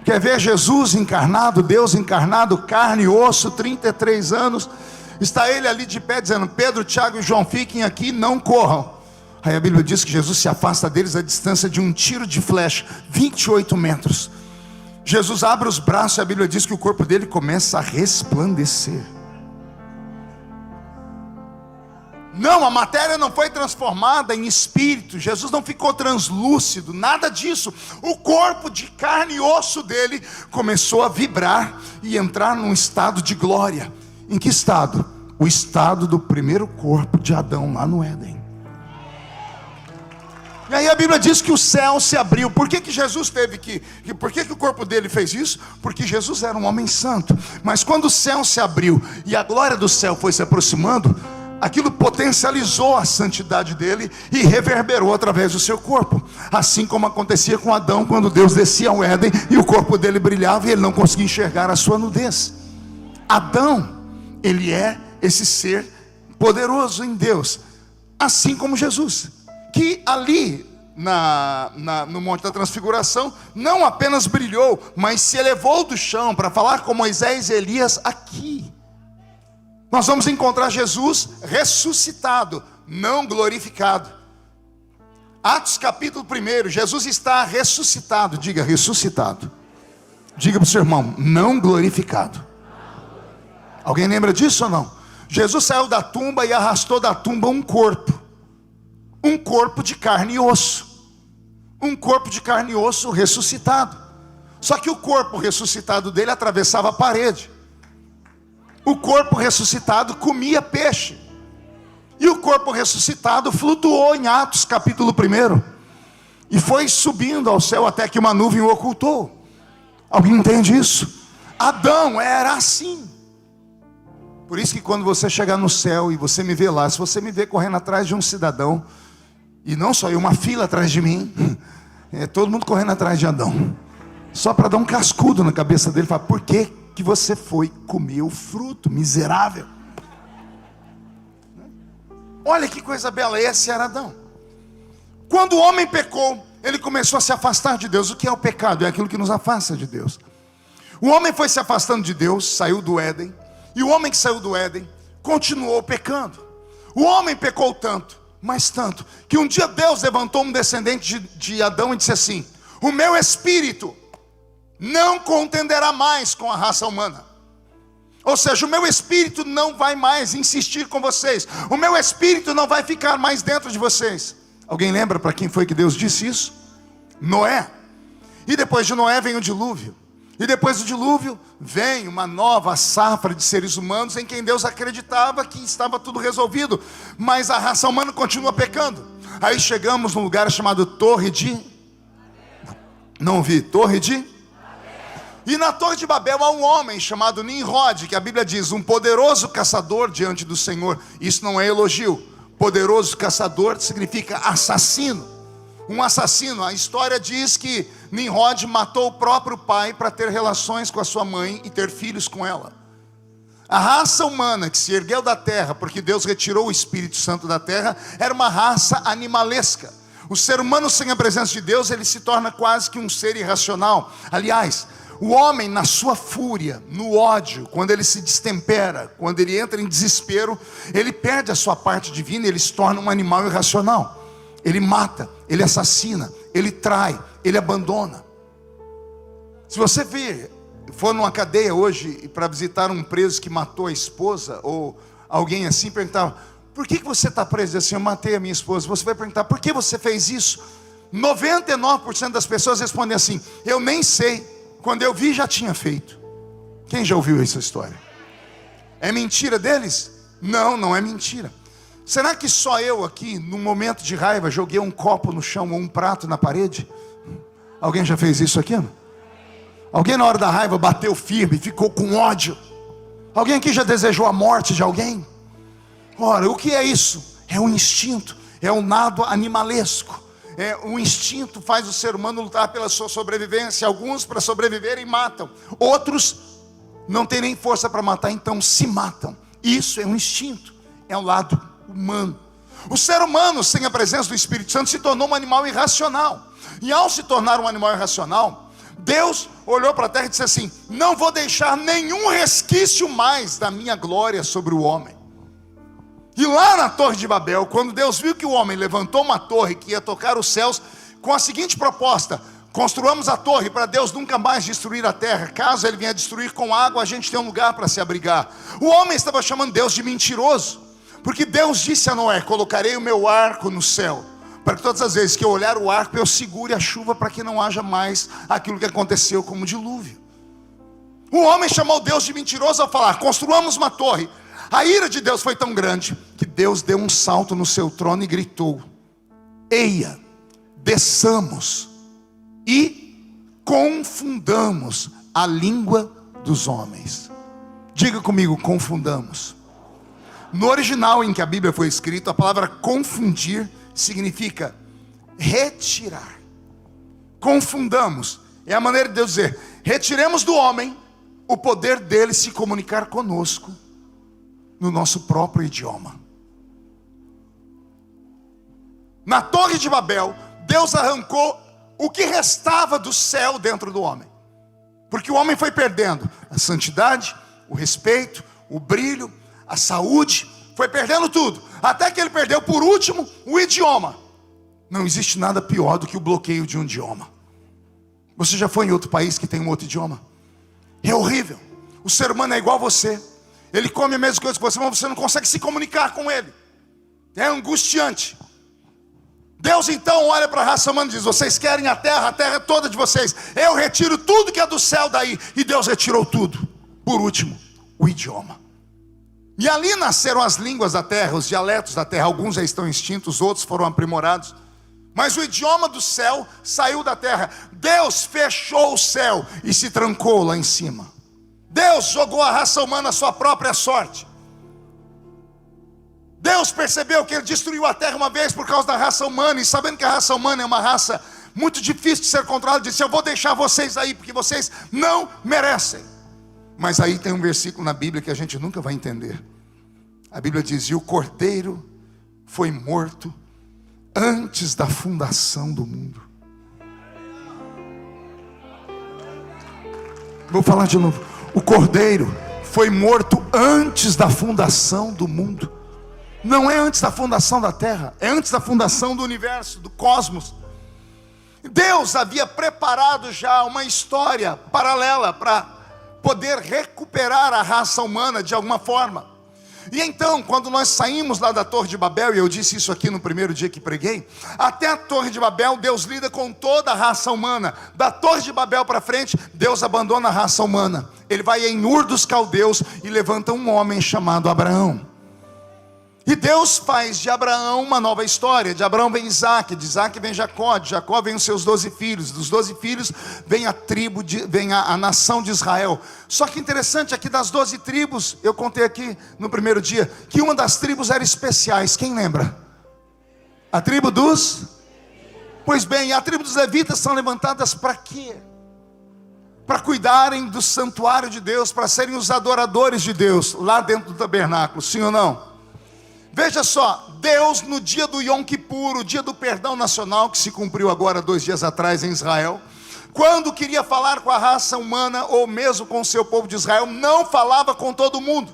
Quer ver Jesus encarnado, Deus encarnado, carne e osso, 33 anos? Está ele ali de pé dizendo: Pedro, Tiago e João, fiquem aqui, não corram. Aí a Bíblia diz que Jesus se afasta deles a distância de um tiro de flecha, 28 metros. Jesus abre os braços e a Bíblia diz que o corpo dele começa a resplandecer. Não, a matéria não foi transformada em espírito. Jesus não ficou translúcido, nada disso. O corpo de carne e osso dele começou a vibrar e entrar num estado de glória. Em que estado? O estado do primeiro corpo de Adão lá no Éden. E aí a Bíblia diz que o céu se abriu. Por que Jesus teve que... Por que o corpo dele fez isso? Porque Jesus era um homem santo. Mas quando o céu se abriu e a glória do céu foi se aproximando, aquilo potencializou a santidade dele e reverberou através do seu corpo. Assim como acontecia com Adão, quando Deus descia ao Éden e o corpo dele brilhava e ele não conseguia enxergar a sua nudez. Adão, ele é esse ser poderoso em Deus, assim como Jesus, que ali no Monte da Transfiguração não apenas brilhou, mas se elevou do chão para falar com Moisés e Elias aqui. Nós vamos encontrar Jesus ressuscitado, não glorificado. Atos capítulo 1, Jesus está ressuscitado. Diga, ressuscitado. Diga para o seu irmão, não glorificado. Alguém lembra disso ou não? Jesus saiu da tumba e arrastou da tumba um corpo de carne e osso. Um corpo de carne e osso ressuscitado. Só que o corpo ressuscitado dele atravessava a parede. O corpo ressuscitado comia peixe. E o corpo ressuscitado flutuou em Atos capítulo 1. E foi subindo ao céu até que uma nuvem o ocultou. Alguém entende isso? Adão era assim. Por isso que quando você chegar no céu e você me vê lá, se você me vê correndo atrás de um cidadão, e não só eu, uma fila atrás de mim, todo mundo correndo atrás de Adão, só para dar um cascudo na cabeça dele, falar: por que você foi comer o fruto, miserável? Olha que coisa bela, esse era Adão. Quando o homem pecou, ele começou a se afastar de Deus. O que é o pecado? É aquilo que nos afasta de Deus. O homem foi se afastando de Deus, saiu do Éden. E o homem que saiu do Éden continuou pecando. O homem pecou tanto, mas tanto, que um dia Deus levantou um descendente de Adão e disse assim: o meu espírito não contenderá mais com a raça humana. Ou seja, o meu espírito não vai mais insistir com vocês. O meu espírito não vai ficar mais dentro de vocês. Alguém lembra para quem foi que Deus disse isso? Noé. E depois de Noé vem o dilúvio. E depois do dilúvio vem uma nova safra de seres humanos em quem Deus acreditava que estava tudo resolvido. Mas a raça humana continua pecando. Aí chegamos num lugar chamado Torre de... Não ouvi, Torre de... E na Torre de Babel há um homem chamado Nimrod, que a Bíblia diz, um poderoso caçador diante do Senhor. Isso não é elogio. Poderoso caçador significa assassino. Um assassino. A história diz que Nimrod matou o próprio pai para ter relações com a sua mãe e ter filhos com ela. A raça humana que se ergueu da terra, porque Deus retirou o Espírito Santo da terra, era uma raça animalesca. O ser humano sem a presença de Deus, ele se torna quase que um ser irracional. Aliás, o homem na sua fúria, no ódio, quando ele se destempera, quando ele entra em desespero, ele perde a sua parte divina e ele se torna um animal irracional. Ele mata, ele assassina, ele trai, ele abandona. Se você for numa cadeia hoje para visitar um preso que matou a esposa, ou alguém assim, perguntar: por que você está preso? Assim, eu matei a minha esposa. Você vai perguntar: por que você fez isso? 99% das pessoas respondem assim: eu nem sei, quando eu vi já tinha feito. Quem já ouviu essa história? É mentira deles? Não, não é mentira. Será que só eu aqui, num momento de raiva, joguei um copo no chão ou um prato na parede? Alguém já fez isso aqui? Alguém na hora da raiva bateu firme, ficou com ódio? Alguém aqui já desejou a morte de alguém? Ora, o que é isso? É um instinto, é um nado animalesco. O instinto faz o ser humano lutar pela sua sobrevivência. Alguns, para sobreviverem, matam. Outros não tem nem força para matar, então se matam. Isso é um instinto, é um lado humano. O ser humano, sem a presença do Espírito Santo, se tornou um animal irracional. E ao se tornar um animal irracional, Deus olhou para a terra e disse assim: não vou deixar nenhum resquício mais da minha glória sobre o homem. E lá na Torre de Babel, quando Deus viu que o homem levantou uma torre que ia tocar os céus, com a seguinte proposta: construamos a torre para Deus nunca mais destruir a terra. Caso ele venha destruir com água, a gente tem um lugar para se abrigar. O homem estava chamando Deus de mentiroso, porque Deus disse a Noé: colocarei o meu arco no céu, para que todas as vezes que eu olhar o arco, eu segure a chuva, para que não haja mais aquilo que aconteceu como dilúvio. O homem chamou Deus de mentiroso ao falar: construamos uma torre. A ira de Deus foi tão grande que Deus deu um salto no seu trono e gritou: eia, desçamos e confundamos a língua dos homens. Diga comigo: confundamos. No original em que a Bíblia foi escrita, a palavra confundir significa retirar. Confundamos é a maneira de Deus dizer: retiremos do homem o poder dele se comunicar conosco no nosso próprio idioma. Na Torre de Babel, Deus arrancou o que restava do céu dentro do homem, porque o homem foi perdendo a santidade, o respeito, o brilho, a saúde, foi perdendo tudo, até que ele perdeu por último o idioma. Não existe nada pior do que o bloqueio de um idioma. Você já foi em outro país que tem um outro idioma? É horrível. O ser humano é igual a você, ele come a mesma coisa que você, mas você não consegue se comunicar com ele. É angustiante. Deus então olha para a raça humana e diz: vocês querem a terra é toda de vocês, eu retiro tudo que é do céu daí. E Deus retirou tudo. Por último, o idioma. E ali nasceram as línguas da terra, os dialetos da terra. Alguns já estão extintos, outros foram aprimorados, mas o idioma do céu saiu da terra. Deus fechou o céu e se trancou lá em cima. Deus jogou a raça humana à sua própria sorte. Deus percebeu que ele destruiu a terra uma vez por causa da raça humana, e sabendo que a raça humana é uma raça muito difícil de ser controlada, disse: eu vou deixar vocês aí, porque vocês não merecem. Mas aí tem um versículo na Bíblia que a gente nunca vai entender. A Bíblia diz: e o cordeiro foi morto antes da fundação do mundo. Vou falar de novo. O cordeiro foi morto antes da fundação do mundo. Não é antes da fundação da terra, é antes da fundação do universo, do cosmos. Deus havia preparado já uma história paralela para poder recuperar a raça humana de alguma forma. E então, quando nós saímos lá da Torre de Babel, e eu disse isso aqui no primeiro dia que preguei, até a Torre de Babel, Deus lida com toda a raça humana. Da Torre de Babel para frente, Deus abandona a raça humana. Ele vai em Ur dos Caldeus e levanta um homem chamado Abraão. E Deus faz de Abraão uma nova história. De Abraão vem Isaac, de Isaac vem Jacó, de Jacó vem os seus 12 filhos, dos 12 filhos vem a tribo, vem a nação de Israel. Só que interessante, aqui das 12 tribos, eu contei aqui no primeiro dia, que uma das tribos era especiais. Quem lembra? A tribo dos... Pois bem, a tribo dos levitas são levantadas para quê? Para cuidarem do santuário de Deus, para serem os adoradores de Deus, lá dentro do tabernáculo, sim ou não? Veja só, Deus no dia do Yom Kippur, o dia do perdão nacional, que se cumpriu agora 2 dias atrás em Israel, quando queria falar com a raça humana, ou mesmo com o seu povo de Israel, não falava com todo mundo.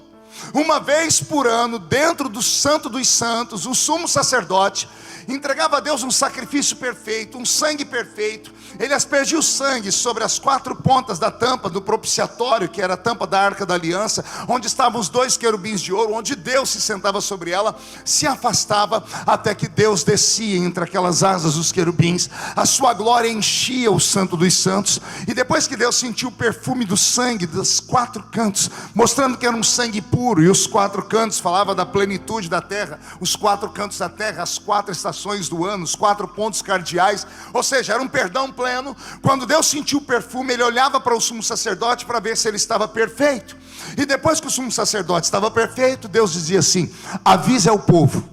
Uma vez por ano, dentro do Santo dos Santos, o sumo sacerdote entregava a Deus um sacrifício perfeito, um sangue perfeito. Ele aspergia o sangue sobre as 4 pontas da tampa do propiciatório, que era a tampa da Arca da Aliança, onde estavam os 2 querubins de ouro, onde Deus se sentava sobre ela, se afastava até que Deus descia entre aquelas asas dos querubins. A sua glória enchia o Santo dos Santos, e depois que Deus sentiu o perfume do sangue dos 4 cantos, mostrando que era um sangue puro, e os 4 cantos falava da plenitude da terra, os 4 cantos da terra, as 4 estações do ano, os 4 pontos cardeais, ou seja, era um perdão pleno. Quando Deus sentiu o perfume, ele olhava para o sumo sacerdote para ver se ele estava perfeito. E depois que o sumo sacerdote estava perfeito, Deus dizia assim: avise ao povo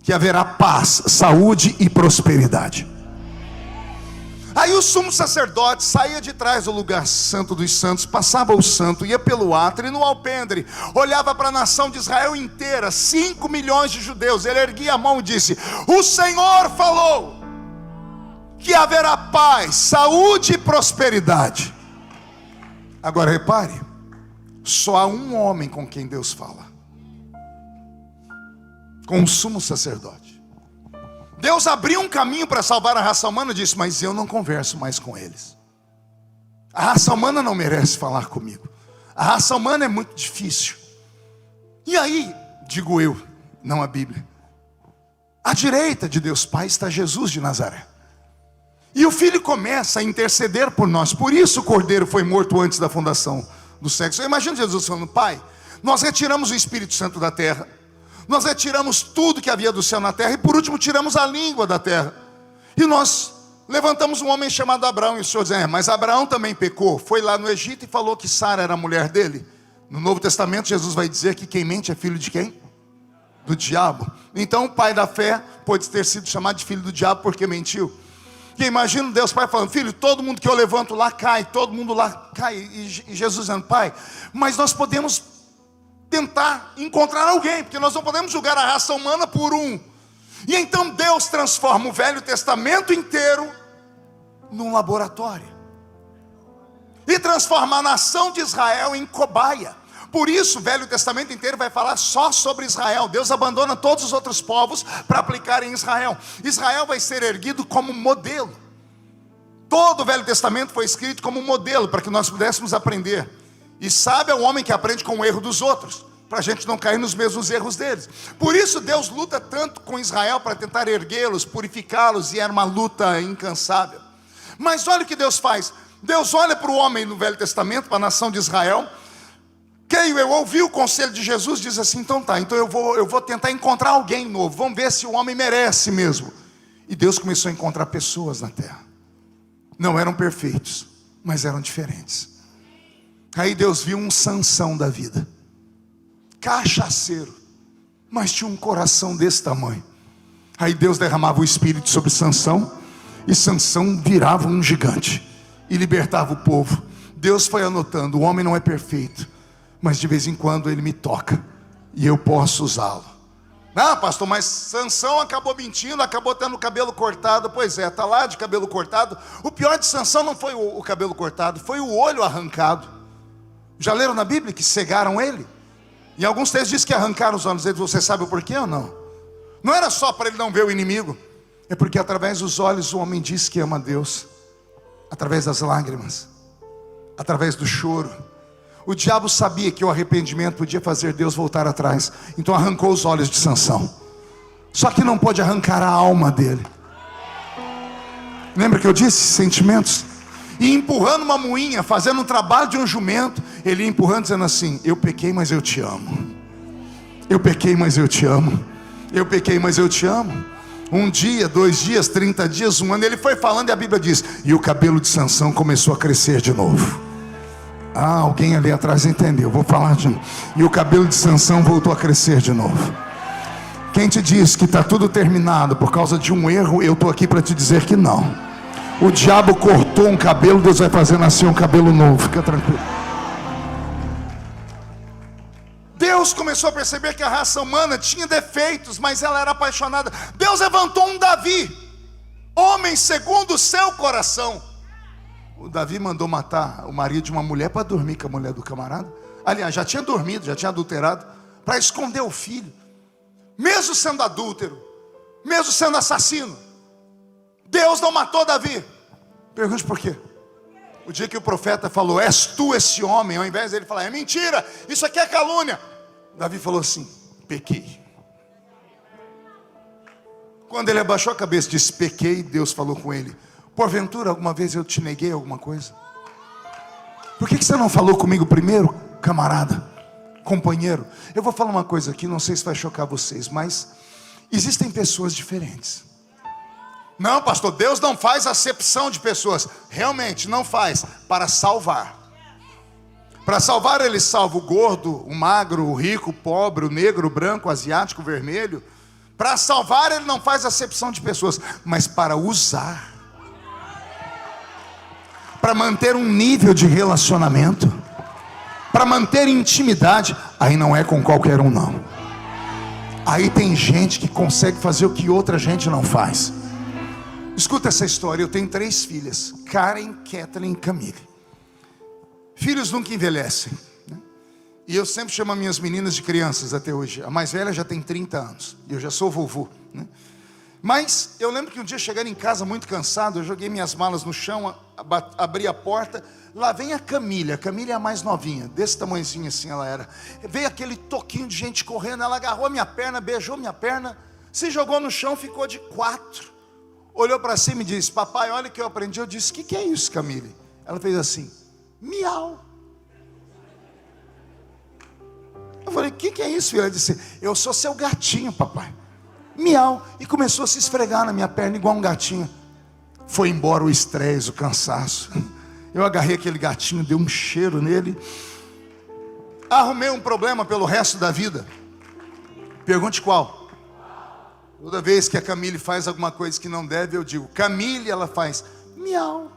que haverá paz, saúde e prosperidade. Aí o sumo sacerdote saía de trás do lugar santo dos santos, passava o santo, ia pelo átrio e no alpendre, olhava para a nação de Israel inteira, 5 milhões de judeus. Ele erguia a mão e disse: o Senhor falou que haverá paz, saúde e prosperidade. Agora repare, só há um homem com quem Deus fala, com o sumo sacerdote. Deus abriu um caminho para salvar a raça humana e disse: mas eu não converso mais com eles. A raça humana não merece falar comigo. A raça humana é muito difícil. E aí, digo eu, não a Bíblia, à direita de Deus Pai está Jesus de Nazaré. E o Filho começa a interceder por nós. Por isso o Cordeiro foi morto antes da fundação do século. Eu imagino Jesus falando: Pai, nós retiramos o Espírito Santo da terra, nós retiramos tudo que havia do céu na terra, e por último tiramos a língua da terra, e nós levantamos um homem chamado Abraão. E o Senhor diz: mas Abraão também pecou, foi lá no Egito e falou que Sara era a mulher dele. No Novo Testamento Jesus vai dizer que quem mente é filho de quem? Do diabo. Então o pai da fé pode ter sido chamado de filho do diabo porque mentiu. E imagina Deus Pai falando: filho, todo mundo que eu levanto lá cai, todo mundo lá cai. E Jesus dizendo: Pai, mas nós podemos tentar encontrar alguém, porque nós não podemos julgar a raça humana por um. E então Deus transforma o Velho Testamento inteiro num laboratório, e transforma a nação de Israel em cobaia. Por isso o Velho Testamento inteiro vai falar só sobre Israel. Deus abandona todos os outros povos para aplicar em Israel. Israel vai ser erguido como modelo. Todo o Velho Testamento foi escrito como modelo, para que nós pudéssemos aprender. E sabe, é o homem que aprende com o erro dos outros, para a gente não cair nos mesmos erros deles. Por isso Deus luta tanto com Israel para tentar erguê-los, purificá-los, e era uma luta incansável. Mas olha o que Deus faz. Deus olha para o homem no Velho Testamento, para a nação de Israel. Eu ouvi o conselho de Jesus, diz assim: então tá, então eu vou tentar encontrar alguém novo, vamos ver se o homem merece mesmo. E Deus começou a encontrar pessoas na terra. Não eram perfeitos, mas eram diferentes. Aí Deus viu um Sansão da vida, cachaceiro, mas tinha um coração desse tamanho. Aí Deus derramava o Espírito sobre Sansão, e Sansão virava um gigante e libertava o povo. Deus foi anotando: o homem não é perfeito, mas de vez em quando ele me toca e eu posso usá-lo. Não, pastor, mas Sansão acabou mentindo, acabou tendo o cabelo cortado. Pois é, está lá de cabelo cortado. O pior de Sansão não foi o cabelo cortado, foi o olho arrancado. Já leram na Bíblia que cegaram ele? E alguns textos dizem que arrancaram os olhos dele. Você sabe o porquê ou não? Não era só para ele não ver o inimigo, é porque através dos olhos o homem diz que ama a Deus. Através das lágrimas, através do choro. O diabo sabia que o arrependimento podia fazer Deus voltar atrás, então arrancou os olhos de Sansão. Só que não pode arrancar a alma dele. Lembra que eu disse? Sentimentos. E empurrando uma moinha, fazendo um trabalho de um jumento, ele ia empurrando, dizendo assim: eu pequei, mas eu te amo. Eu pequei, mas eu te amo. Eu pequei, mas eu te amo. 1 dia, 2 dias, 30 dias, 1 ano. Ele foi falando e a Bíblia diz: e o cabelo de Sansão começou a crescer de novo. Ah, alguém ali atrás entendeu. Vou falar de novo. E o cabelo de Sansão voltou a crescer de novo. Quem te diz que está tudo terminado por causa de um erro, eu estou aqui para te dizer que não. O diabo cortou um cabelo, Deus vai fazer nascer um cabelo novo. Fica tranquilo. Deus começou a perceber que a raça humana tinha defeitos, mas ela era apaixonada. Deus levantou um Davi, homem segundo o seu coração. O Davi mandou matar o marido de uma mulher para dormir com a mulher do camarada. Aliás, já tinha dormido, já tinha adulterado, para esconder o filho. Mesmo sendo adúltero, mesmo sendo assassino, Deus não matou Davi. Pergunte por quê. O dia que o profeta falou: és tu esse homem, ao invés dele falar: é mentira, isso aqui é calúnia, Davi falou assim: pequei. Quando ele abaixou a cabeça e disse pequei, Deus falou com ele: porventura alguma vez eu te neguei alguma coisa? Por que você não falou comigo primeiro, camarada, companheiro? Eu vou falar uma coisa aqui, não sei se vai chocar vocês, mas existem pessoas diferentes. Não, pastor, Deus não faz acepção de pessoas. Realmente não faz, para salvar. Para salvar ele salva o gordo, o magro, o rico, o pobre, o negro, o branco, o asiático, o vermelho. Para salvar ele não faz acepção de pessoas, mas para usar. para manter um nível de relacionamento, para manter intimidade, aí não é com qualquer um não. Aí tem gente que consegue fazer o que outra gente não faz. Escuta essa história. Eu tenho 3 filhas, Karen, Kathleen e Camille. Filhos nunca envelhecem, né? E eu sempre chamo as minhas meninas de crianças até hoje. A mais velha já tem 30 anos e eu já sou vovô, né? Mas eu lembro que um dia, chegando em casa muito cansado, eu joguei minhas malas no chão, abri a porta, lá vem a Camille. A Camille é a mais novinha, desse tamanhozinho assim ela era. Veio aquele toquinho de gente correndo, ela agarrou a minha perna, beijou minha perna, se jogou no chão, ficou de 4. Olhou para cima e disse: papai, olha o que eu aprendi. Eu disse: que é isso, Camille? Ela fez assim: miau. Eu falei: que é isso, filha? Ela disse: eu sou seu gatinho, papai. Miau. E começou a se esfregar na minha perna igual um gatinho. Foi embora o estresse, o cansaço. Eu agarrei aquele gatinho, dei um cheiro nele. Arrumei um problema pelo resto da vida. Pergunte qual? Toda vez que a Camille faz alguma coisa que não deve, eu digo: Camille, ela faz miau.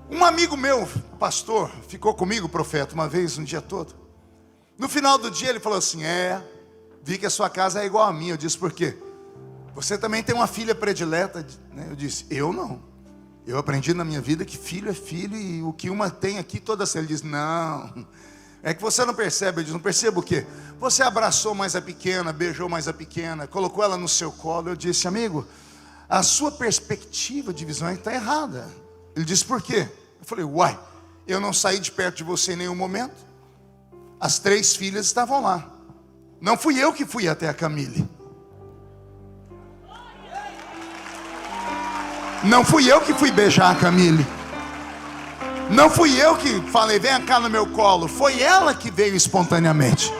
Um amigo meu, pastor, ficou comigo, profeta, uma vez, um dia todo. No final do dia ele falou assim: vi que a sua casa é igual a minha. Eu disse: por quê? Você também tem uma filha predileta, né? Eu disse: eu não. Eu aprendi na minha vida que filho é filho, e o que uma tem aqui, toda essa. Ele diz: não, é que você não percebe. Eu disse: não percebo o quê? Você abraçou mais a pequena, beijou mais a pequena, colocou ela no seu colo. Eu disse: amigo, a sua perspectiva de visão está errada. Ele disse: por quê? Eu falei: uai, eu não saí de perto de você em nenhum momento. As 3 filhas estavam lá. Não fui eu que fui até a Camille. Não fui eu que fui beijar a Camille. Não fui eu que falei: vem cá no meu colo. Foi ela que veio espontaneamente.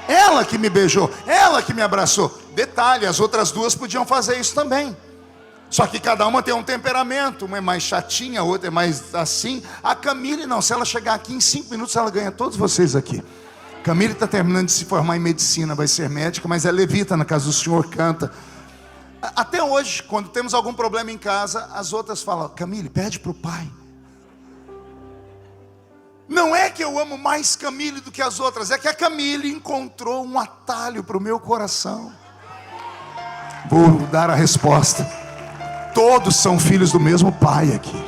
Ela que me beijou, ela que me abraçou. Detalhe, as outras 2 podiam fazer isso também. Só que cada uma tem um temperamento. Uma é mais chatinha, a outra é mais assim. A Camille não, se ela chegar aqui em 5 minutos, ela ganha todos vocês aqui. Camille está terminando de se formar em medicina, vai ser médica, mas é levita na casa do Senhor, canta. Até hoje, quando temos algum problema em casa, as outras falam: Camille, pede para o pai. Não é que eu amo mais Camille do que as outras, é que a Camille encontrou um atalho para o meu coração. Vou dar a resposta. Todos são filhos do mesmo pai aqui.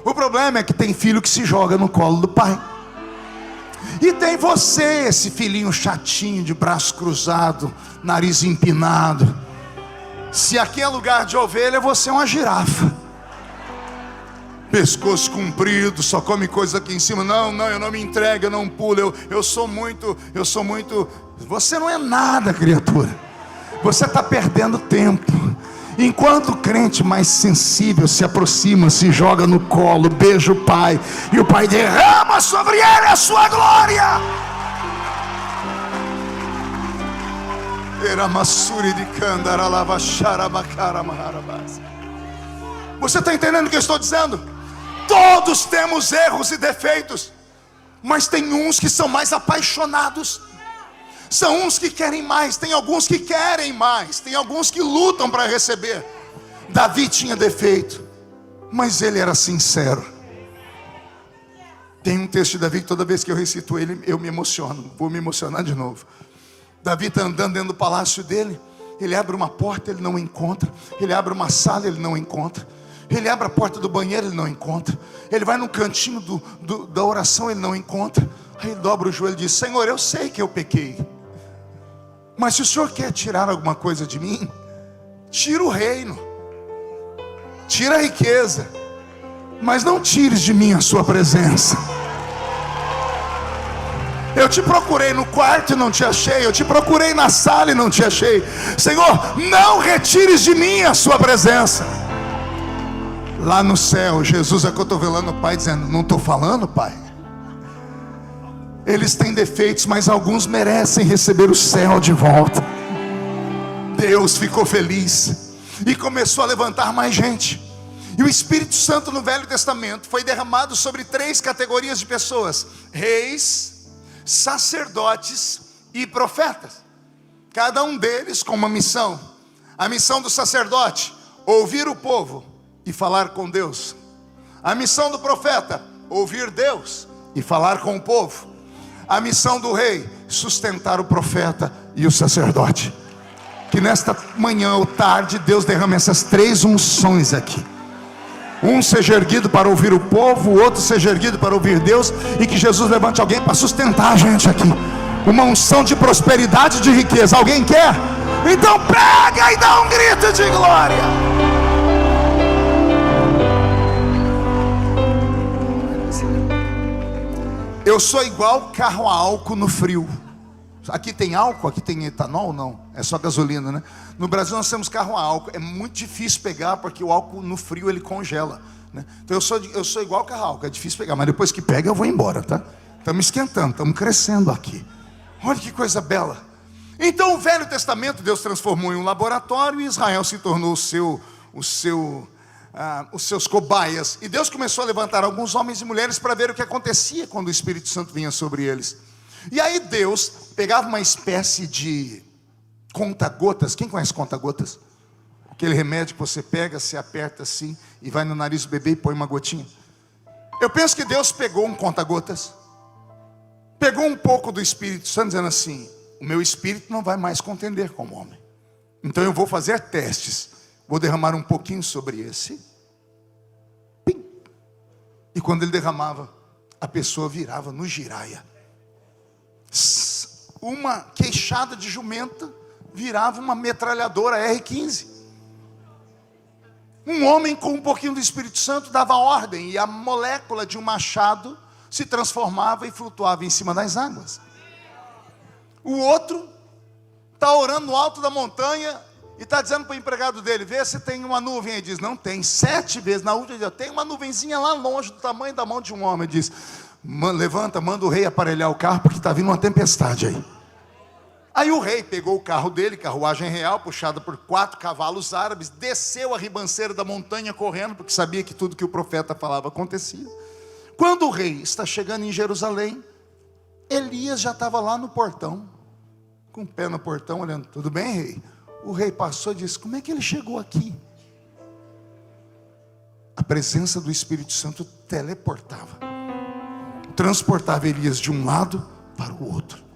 O problema é que tem filho que se joga no colo do pai. E tem você, esse filhinho chatinho, de braço cruzado, nariz empinado. Se aqui é lugar de ovelha, você é uma girafa. Pescoço comprido, só come coisa aqui em cima. Não, eu não me entrego, eu não pulo. Eu sou muito. Você não é nada, criatura. Você está perdendo tempo. Enquanto o crente mais sensível se aproxima, se joga no colo, beija o pai, e o pai derrama sobre ele a sua glória. Você está entendendo o que eu estou dizendo? Todos temos erros e defeitos, mas tem uns que são mais apaixonados. São uns que querem mais, tem alguns que querem mais, tem alguns que lutam para receber. Davi tinha defeito, mas ele era sincero. Tem um texto de Davi que toda vez que eu recito ele, eu me emociono. Vou me emocionar de novo. Davi está andando dentro do palácio dele. Ele abre uma porta, ele não encontra. Ele abre uma sala, ele não encontra. Ele abre a porta do banheiro, ele não encontra. Ele vai no cantinho da oração, ele não encontra. Aí ele dobra o joelho e diz: Senhor, eu sei que eu pequei, mas se o Senhor quer tirar alguma coisa de mim, tira o reino, tira a riqueza, mas não tires de mim a sua presença. Eu te procurei no quarto e não te achei. Eu te procurei na sala e não te achei. Senhor, não retires de mim a sua presença. Lá no céu, Jesus acotovelando o pai, dizendo: não estou falando, pai? Eles têm defeitos, mas alguns merecem receber o céu de volta. Deus ficou feliz e começou a levantar mais gente. E o Espírito Santo no Velho Testamento foi derramado sobre 3 categorias de pessoas: reis, sacerdotes e profetas. Cada um deles com uma missão. A missão do sacerdote, ouvir o povo e falar com Deus. A missão do profeta, ouvir Deus e falar com o povo. A missão do rei, sustentar o profeta e o sacerdote. Que nesta manhã ou tarde Deus derrame essas 3 unções aqui. Um seja erguido para ouvir o povo, o outro seja erguido para ouvir Deus, e que Jesus levante alguém para sustentar a gente aqui. Uma unção de prosperidade e de riqueza. Alguém quer? Então pega e dá um grito de glória. Eu sou igual carro a álcool no frio. Aqui tem álcool, aqui tem etanol, não? É só gasolina, né? No Brasil nós temos carro a álcool. É muito difícil pegar, porque o álcool no frio ele congela, né? Então eu sou igual carro a álcool, é difícil pegar. Mas depois que pega eu vou embora, tá? Estamos esquentando, estamos crescendo aqui. Olha que coisa bela. Então o Velho Testamento Deus transformou em um laboratório, e Israel se tornou os seus cobaias. E Deus começou a levantar alguns homens e mulheres para ver o que acontecia quando o Espírito Santo vinha sobre eles. E aí Deus pegava uma espécie de conta-gotas. Quem conhece conta-gotas? Aquele remédio que você pega, você aperta assim e vai no nariz do bebê e põe uma gotinha. Eu penso que Deus pegou um conta-gotas, pegou um pouco do Espírito Santo, dizendo assim: o meu espírito não vai mais contender com o homem, então eu vou fazer testes. Vou derramar um pouquinho sobre esse. Pim. E quando ele derramava, a pessoa virava no giraia. Uma queixada de jumenta virava uma metralhadora R-15. Um homem com um pouquinho do Espírito Santo dava ordem, e a molécula de um machado se transformava e flutuava em cima das águas. O outro está orando no alto da montanha e está dizendo para o empregado dele: vê se tem uma nuvem. Ele diz: não tem. 7 vezes. Na última dia, tem uma nuvenzinha lá longe, do tamanho da mão de um homem. Ele diz: levanta, manda o rei aparelhar o carro, porque está vindo uma tempestade aí. Aí o rei pegou o carro dele, carruagem real, puxada por 4 cavalos árabes, desceu a ribanceira da montanha correndo, porque sabia que tudo que o profeta falava acontecia. Quando o rei está chegando em Jerusalém, Elias já estava lá no portão, com o pé no portão, olhando. Tudo bem, rei? O rei passou e disse: como é que ele chegou aqui? A presença do Espírito Santo teleportava, transportava Elias de um lado para o outro.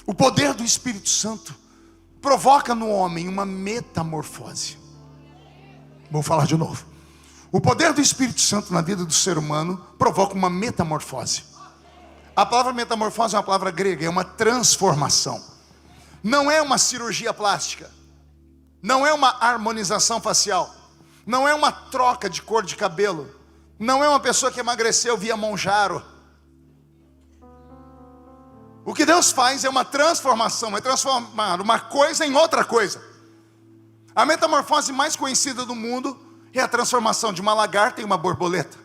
O poder do Espírito Santo provoca no homem uma metamorfose. Vou falar de novo. O poder do Espírito Santo na vida do ser humano provoca uma metamorfose. A palavra metamorfose é uma palavra grega, é uma transformação. Não é uma cirurgia plástica, não é uma harmonização facial, não é uma troca de cor de cabelo, não é uma pessoa que emagreceu via Monjaro. O que Deus faz é uma transformação, é transformar uma coisa em outra coisa. A metamorfose mais conhecida do mundo é a transformação de uma lagarta em uma borboleta.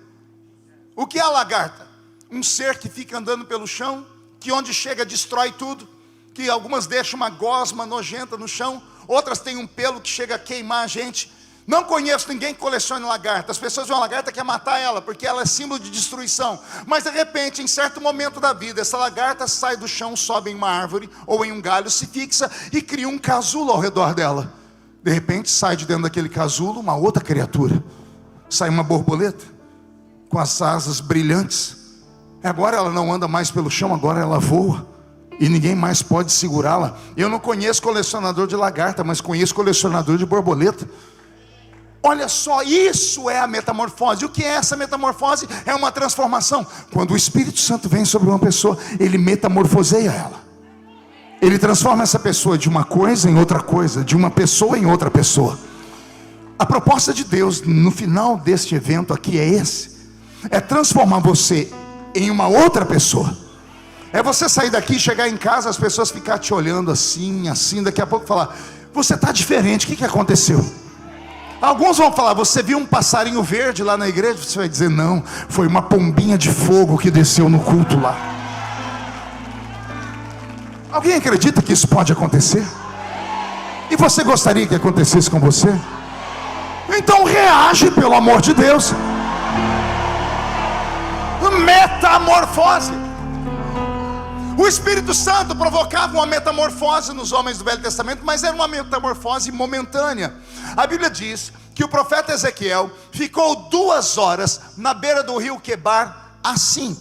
O que é a lagarta? Um ser que fica andando pelo chão, que onde chega destrói tudo, que algumas deixam uma gosma nojenta no chão, outras têm um pelo que chega a queimar a gente. Não conheço ninguém que colecione lagarta. As pessoas veem uma lagarta e querem matar ela, porque ela é símbolo de destruição. Mas de repente, em certo momento da vida, essa lagarta sai do chão, sobe em uma árvore ou em um galho, se fixa e cria um casulo ao redor dela. De repente sai de dentro daquele casulo uma outra criatura. Sai uma borboleta com as asas brilhantes. Agora ela não anda mais pelo chão, agora ela voa, e ninguém mais pode segurá-la. Eu não conheço colecionador de lagarta, mas conheço colecionador de borboleta. Olha só, isso é a metamorfose. O que é essa metamorfose? É uma transformação. Quando o Espírito Santo vem sobre uma pessoa, ele metamorfoseia ela. Ele transforma essa pessoa de uma coisa em outra coisa, de uma pessoa em outra pessoa. A proposta de Deus no final deste evento aqui é esse: é transformar você em uma outra pessoa. É você sair daqui, chegar em casa, as pessoas ficarem te olhando assim, assim, daqui a pouco falar: você está diferente, o que aconteceu? Alguns vão falar: você viu um passarinho verde lá na igreja? Você vai dizer: não, foi uma pombinha de fogo que desceu no culto lá. Alguém acredita que isso pode acontecer? E você gostaria que acontecesse com você? Então reage, pelo amor de Deus. Metamorfose. O Espírito Santo provocava uma metamorfose nos homens do Velho Testamento, mas era uma metamorfose momentânea. A Bíblia diz que o profeta Ezequiel ficou 2 horas na beira do rio Quebar, assim.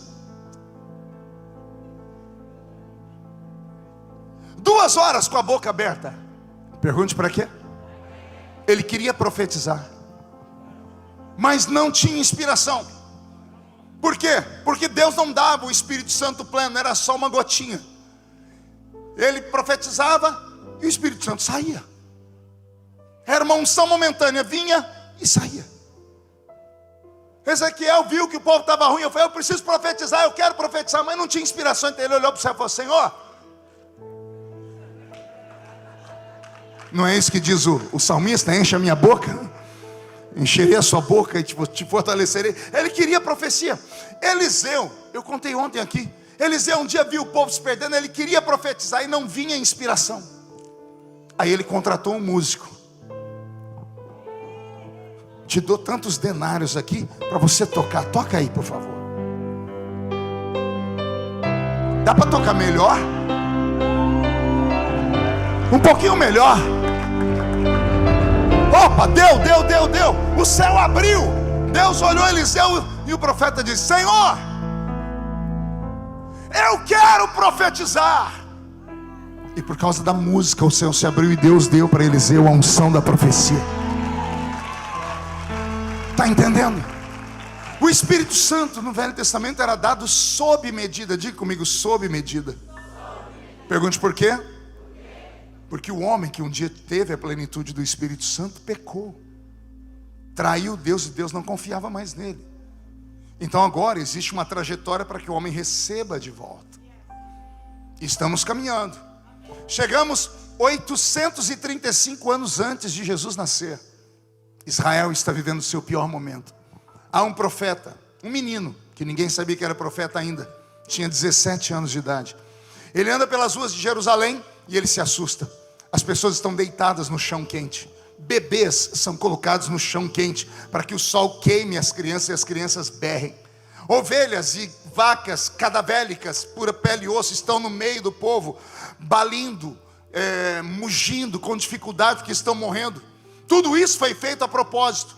2 horas com a boca aberta. Pergunte para quê? Ele queria profetizar, mas não tinha inspiração. Por quê? Porque Deus não dava o Espírito Santo pleno, era só uma gotinha. Ele profetizava e o Espírito Santo saía. Era uma unção momentânea, vinha e saía. Ezequiel viu que o povo estava ruim. Eu falei, eu preciso profetizar, eu quero profetizar, mas não tinha inspiração. Então ele olhou para o céu e falou, Senhor, não é isso que diz o salmista? Enche a minha boca, encherei a sua boca e te fortalecerei. Ele queria profecia. Eliseu, eu contei ontem aqui, Eliseu um dia viu o povo se perdendo. Ele queria profetizar e não vinha inspiração. Aí ele contratou um músico. Te dou tantos denários aqui para você tocar. Toca aí, por favor. Dá para tocar melhor? Um pouquinho melhor. Opa, deu. O céu abriu. Deus olhou Eliseu e o profeta disse, Senhor, eu quero profetizar. E por causa da música o céu se abriu e Deus deu para Eliseu a unção da profecia. Está entendendo? O Espírito Santo no Velho Testamento era dado sob medida. Diga comigo, sob medida. Pergunte por quê? Porque o homem que um dia teve a plenitude do Espírito Santo pecou, traiu Deus e Deus não confiava mais nele. Então agora existe uma trajetória para que o homem receba de volta. Estamos caminhando. Chegamos 835 anos antes de Jesus nascer. Israel está vivendo o seu pior momento. Há um profeta, um menino, que ninguém sabia que era profeta ainda, tinha 17 anos de idade. Ele anda pelas ruas de Jerusalém e ele se assusta. As pessoas estão deitadas no chão quente. Bebês são colocados no chão quente para que o sol queime as crianças e as crianças berrem. Ovelhas e vacas cadavélicas, pura pele e osso, estão no meio do povo, balindo, mugindo com dificuldade porque estão morrendo. Tudo isso foi feito a propósito.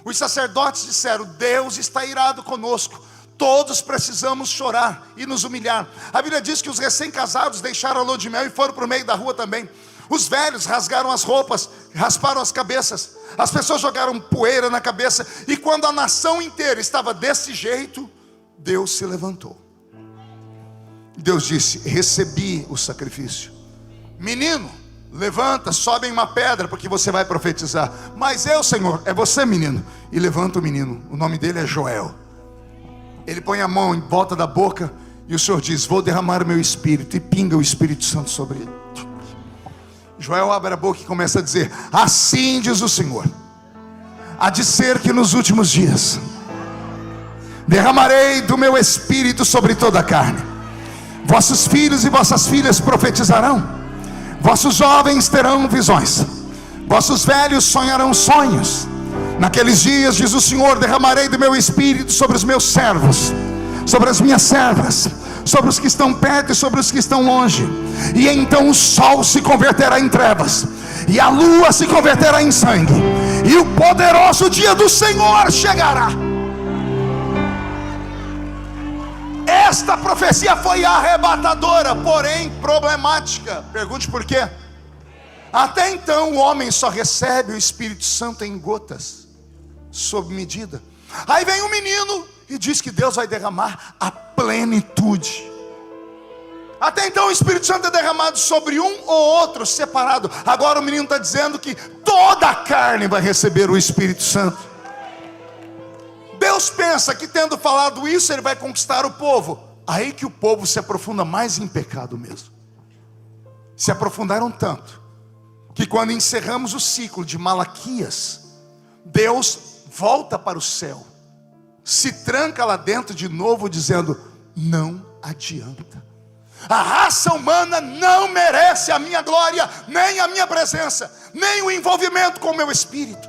Os sacerdotes disseram, Deus está irado conosco, todos precisamos chorar e nos humilhar. A Bíblia diz que os recém-casados deixaram a lua de mel e foram para o meio da rua também. Os velhos rasgaram as roupas, rasparam as cabeças. As pessoas jogaram poeira na cabeça. E quando a nação inteira estava desse jeito, Deus se levantou. Deus disse, recebi o sacrifício. Menino, levanta, sobe em uma pedra, porque você vai profetizar. Mas eu, Senhor, é você, menino. E levanta o menino, o nome dele é Joel. Ele põe a mão em volta da boca e o Senhor diz, vou derramar o meu espírito. E pinga o Espírito Santo sobre ele. Joel abre a boca e começa a dizer, assim diz o Senhor, há de ser que nos últimos dias derramarei do meu espírito sobre toda a carne. Vossos filhos e vossas filhas profetizarão, vossos jovens terão visões, vossos velhos sonharão sonhos. Naqueles dias, diz o Senhor, derramarei do meu espírito sobre os meus servos, sobre as minhas servas, sobre os que estão perto e sobre os que estão longe. E então o sol se converterá em trevas, e a lua se converterá em sangue, e o poderoso dia do Senhor chegará. Esta profecia foi arrebatadora, porém problemática. Pergunte por quê? Até então o homem só recebe o Espírito Santo em gotas, sob medida. Aí vem um menino e diz que Deus vai derramar a plenitude. Até então o Espírito Santo é derramado sobre um ou outro separado. Agora o menino está dizendo que toda a carne vai receber o Espírito Santo. Deus pensa que tendo falado isso ele vai conquistar o povo. Aí que o povo se aprofunda mais em pecado mesmo. Se aprofundaram tanto que quando encerramos o ciclo de Malaquias, Deus volta para o céu, se tranca lá dentro de novo dizendo, não adianta. A raça humana não merece a minha glória, nem a minha presença, nem o envolvimento com o meu espírito.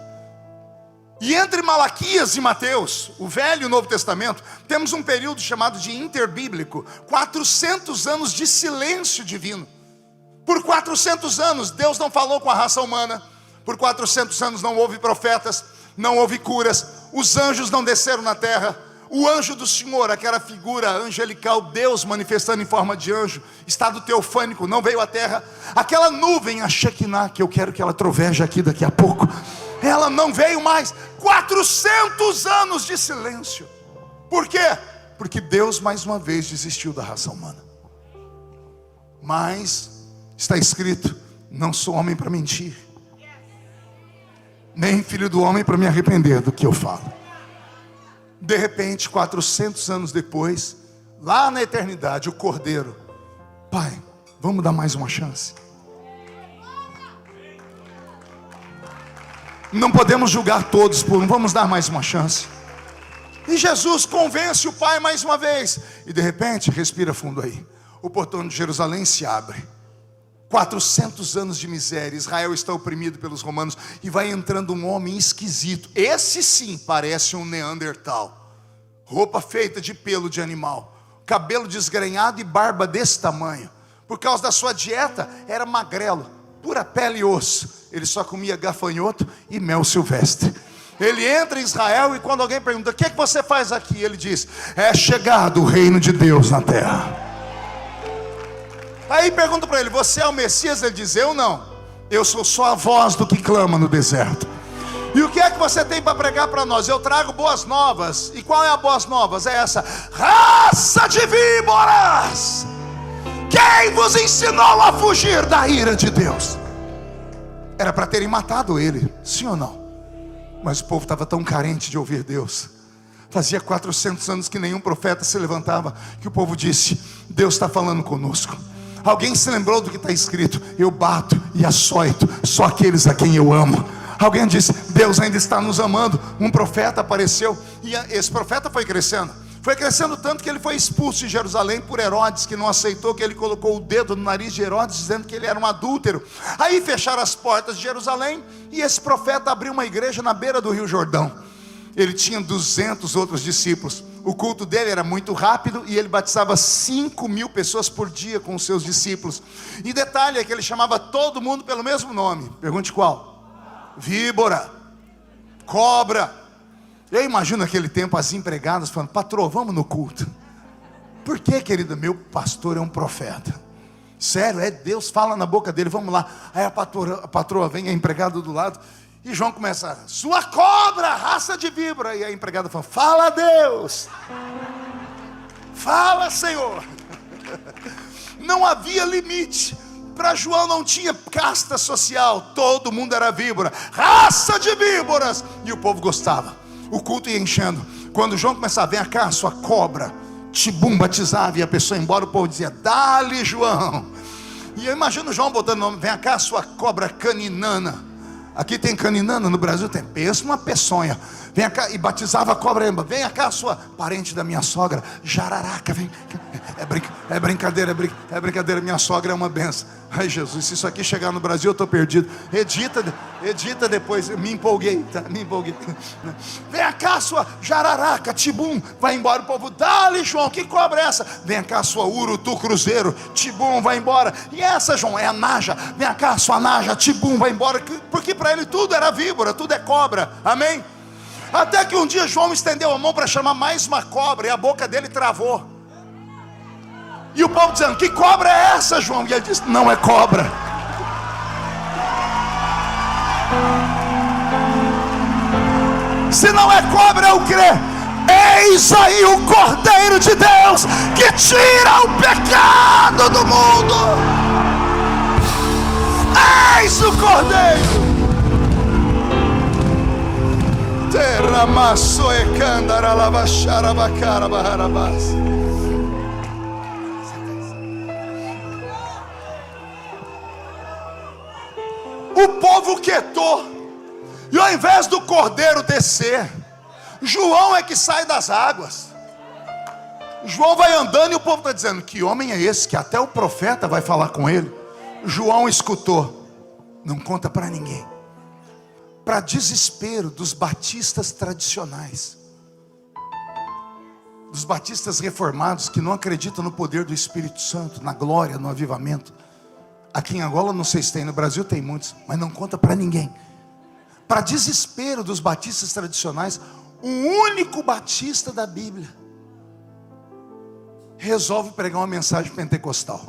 E entre Malaquias e Mateus, o Velho e o Novo Testamento, temos um período chamado de interbíblico, 400 anos de silêncio divino. Por 400 anos Deus não falou com a raça humana. Por 400 anos não houve profetas, não houve curas, os anjos não desceram na terra. O anjo do Senhor, aquela figura angelical, Deus manifestando em forma de anjo, estado teofânico, não veio à terra. Aquela nuvem, a Shekinah, que eu quero que ela troveje aqui daqui a pouco, ela não veio mais. 400 anos de silêncio. Por quê? Porque Deus mais uma vez desistiu da raça humana. Mas está escrito: não sou homem para mentir, nem filho do homem para me arrepender do que eu falo. De repente, 400 anos depois, lá na eternidade, o Cordeiro: Pai, vamos dar mais uma chance. Não podemos julgar todos por um, vamos dar mais uma chance. E Jesus convence o Pai mais uma vez. E de repente, respira fundo aí, o portão de Jerusalém se abre. 400 anos de miséria, Israel está oprimido pelos romanos, e vai entrando um homem esquisito. Esse sim parece um Neandertal. Roupa feita de pelo de animal, cabelo desgrenhado e barba desse tamanho. Por causa da sua dieta, era magrelo, pura pele e osso. Ele só comia gafanhoto e mel silvestre. Ele entra em Israel, e quando alguém pergunta: o que é que você faz aqui? Ele diz: é chegado o reino de Deus na terra. Aí pergunta para ele: você é o Messias? Ele diz: eu não, eu sou só a voz do que clama no deserto. E o que é que você tem para pregar para nós? Eu trago boas novas. E qual é a boas novas? É essa: raça de víboras, quem vos ensinou a fugir da ira de Deus? Era para terem matado ele, sim ou não? Mas o povo estava tão carente de ouvir Deus. Fazia 400 anos que nenhum profeta se levantava, que o povo disse: Deus está falando conosco. Alguém se lembrou do que está escrito: eu bato e açoito só aqueles a quem eu amo. Alguém disse: Deus ainda está nos amando. Um profeta apareceu, e esse profeta foi crescendo tanto que ele foi expulso de Jerusalém por Herodes, que não aceitou, que ele colocou o dedo no nariz de Herodes, dizendo que ele era um adúltero. Aí fecharam as portas de Jerusalém, e esse profeta abriu uma igreja na beira do Rio Jordão. Ele tinha 200 outros discípulos. O culto dele era muito rápido, e ele batizava 5.000 pessoas por dia com os seus discípulos. E detalhe é que ele chamava todo mundo pelo mesmo nome. Pergunte qual? Víbora, cobra. Eu imagino aquele tempo as empregadas falando: patroa, vamos no culto. Por que, querida? Meu pastor é um profeta. Sério, é Deus, fala na boca dele, vamos lá. Aí a patroa vem, a empregada do lado, e João começa: sua cobra, raça de víbora. E a empregada fala: fala, Deus, fala, Senhor. Não havia limite. Para João não tinha casta social, todo mundo era víbora, raça de víboras. E o povo gostava. O culto ia enchendo. Quando João começava: vem cá, sua cobra, tibum, batizava, e a pessoa ia embora, o povo dizia: dá-lhe, João. E eu imagino João botando o nome: vem cá, sua cobra caninana. Aqui tem caninana, no Brasil tem. Pensa uma peçonha. Vem cá, e batizava a cobra. Vem cá, sua parente da minha sogra, jararaca, vem. É brincadeira, minha sogra é uma benção. Ai, Jesus, se isso aqui chegar no Brasil, eu estou perdido. Edita depois. Me empolguei. Vem cá, sua jararaca, tibum, vai embora. O povo: dá-lhe, João, que cobra é essa? Vem cá, sua urutu cruzeiro, tibum, vai embora. E essa, João, é a naja. Vem cá, sua naja, tibum, vai embora. Porque para ele tudo era víbora, tudo é cobra. Amém? Até que um dia João estendeu a mão para chamar mais uma cobra, e a boca dele travou. E o povo dizendo: que cobra é essa, João? E ele disse: não é cobra. Se não é cobra, é o quê? Eis aí o Cordeiro de Deus, que tira o pecado do mundo. Eis o Cordeiro. O povo quietou, e ao invés do cordeiro descer, João é que sai das águas. João vai andando, e o povo está dizendo: que homem é esse que até o profeta vai falar com ele? João escutou: não conta para ninguém. para desespero dos batistas tradicionais, dos batistas reformados que não acreditam no poder do Espírito Santo, na glória, no avivamento. Aqui em Angola não sei se tem, no Brasil tem muitos, mas não conta para ninguém. Para desespero dos batistas tradicionais, o único batista da Bíblia resolve pregar uma mensagem pentecostal.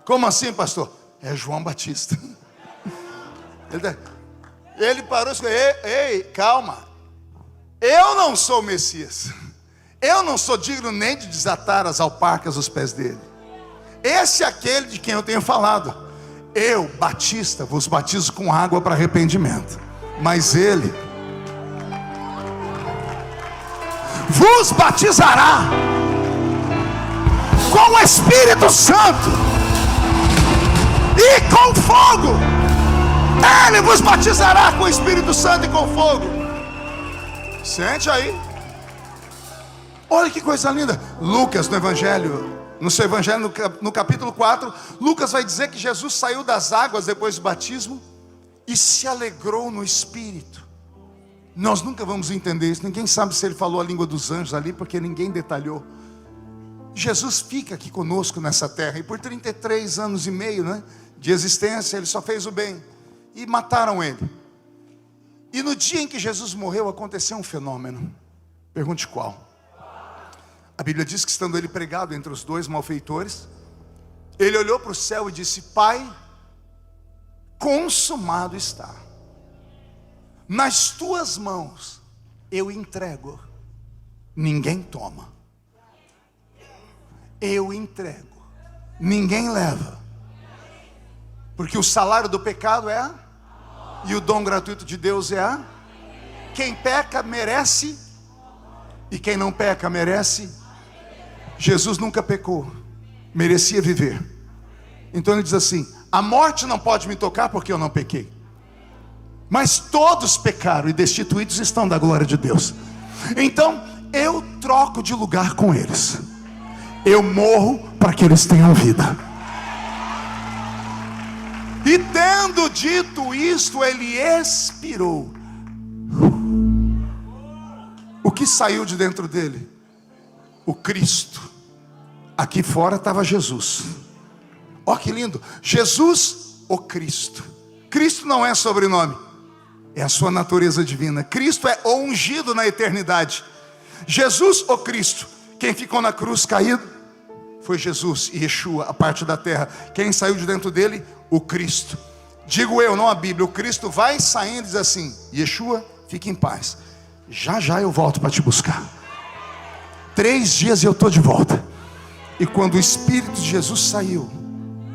Como assim, pastor? É João Batista. Ele parou e disse: ei, calma. Eu não sou o Messias. Eu não sou digno nem de desatar as alparcas aos pés dele. Esse é aquele de quem eu tenho falado. Eu, Batista, vos batizo com água para arrependimento, mas ele vos batizará com o Espírito Santo e com fogo. Ele vos batizará com o Espírito Santo e com fogo. Sente aí. Olha que coisa linda. Lucas no Evangelho, no seu Evangelho, no capítulo 4, Lucas vai dizer que Jesus saiu das águas depois do batismo e se alegrou no Espírito. Nós nunca vamos entender isso. Ninguém sabe se ele falou a língua dos anjos ali, porque ninguém detalhou. Jesus fica aqui conosco nessa terra, e por 33 anos e meio, né, de existência, ele só fez o bem. E mataram ele. E no dia em que Jesus morreu, aconteceu um fenômeno. Pergunte qual? A Bíblia diz que, estando ele pregado entre os dois malfeitores, ele olhou para o céu e disse: Pai, consumado está. Nas tuas mãos eu entrego. Ninguém toma. Eu entrego. Ninguém leva. Porque o salário do pecado é a... e o dom gratuito de Deus é a... Quem peca merece, e quem não peca merece. Jesus nunca pecou, merecia viver. Então ele diz assim: a morte não pode me tocar porque eu não pequei. Mas todos pecaram e destituídos estão da glória de Deus. Então eu troco de lugar com eles. Eu morro para que eles tenham vida. E tendo dito isto, ele expirou. O que saiu de dentro dele? O Cristo. Aqui fora estava Jesus. Olha que lindo. Jesus, o Cristo. Cristo não é sobrenome, é a sua natureza divina. Cristo é o ungido na eternidade. Jesus, o Cristo. Quem ficou na cruz caído foi Jesus e Yeshua, a parte da terra. Quem saiu de dentro dele? O Cristo. Digo eu, não a Bíblia. O Cristo vai saindo e diz assim: Yeshua, fique em paz. Já já eu volto para te buscar. 3 dias e eu estou de volta. E quando o Espírito de Jesus saiu,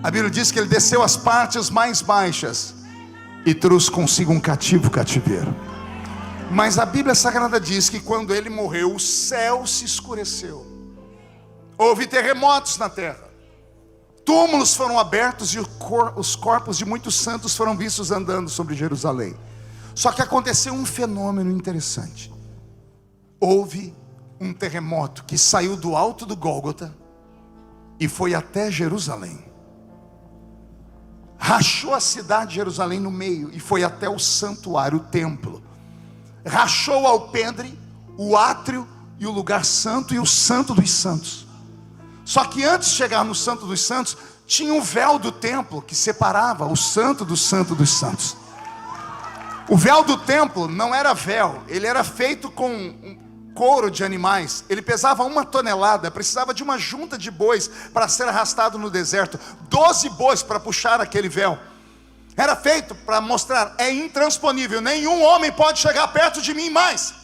a Bíblia diz que ele desceu às partes mais baixas e trouxe consigo um cativeiro. Mas a Bíblia Sagrada diz que quando ele morreu, o céu se escureceu. Houve terremotos na terra. Túmulos foram abertos e os corpos de muitos santos foram vistos andando sobre Jerusalém. Só que aconteceu um fenômeno interessante. Houve um terremoto que saiu do alto do Gólgota e foi até Jerusalém. Rachou a cidade de Jerusalém no meio e foi até o santuário, o templo. Rachou o alpendre, o átrio e o lugar santo e o santo dos santos. Só que antes de chegar no Santo dos Santos, tinha um véu do templo que separava o santo do santo dos santos. O véu do templo não era véu, ele era feito com um couro de animais. Ele pesava 1 tonelada, precisava de uma junta de bois para ser arrastado no deserto. 12 bois para puxar aquele véu. Era feito para mostrar: é intransponível, nenhum homem pode chegar perto de mim mais.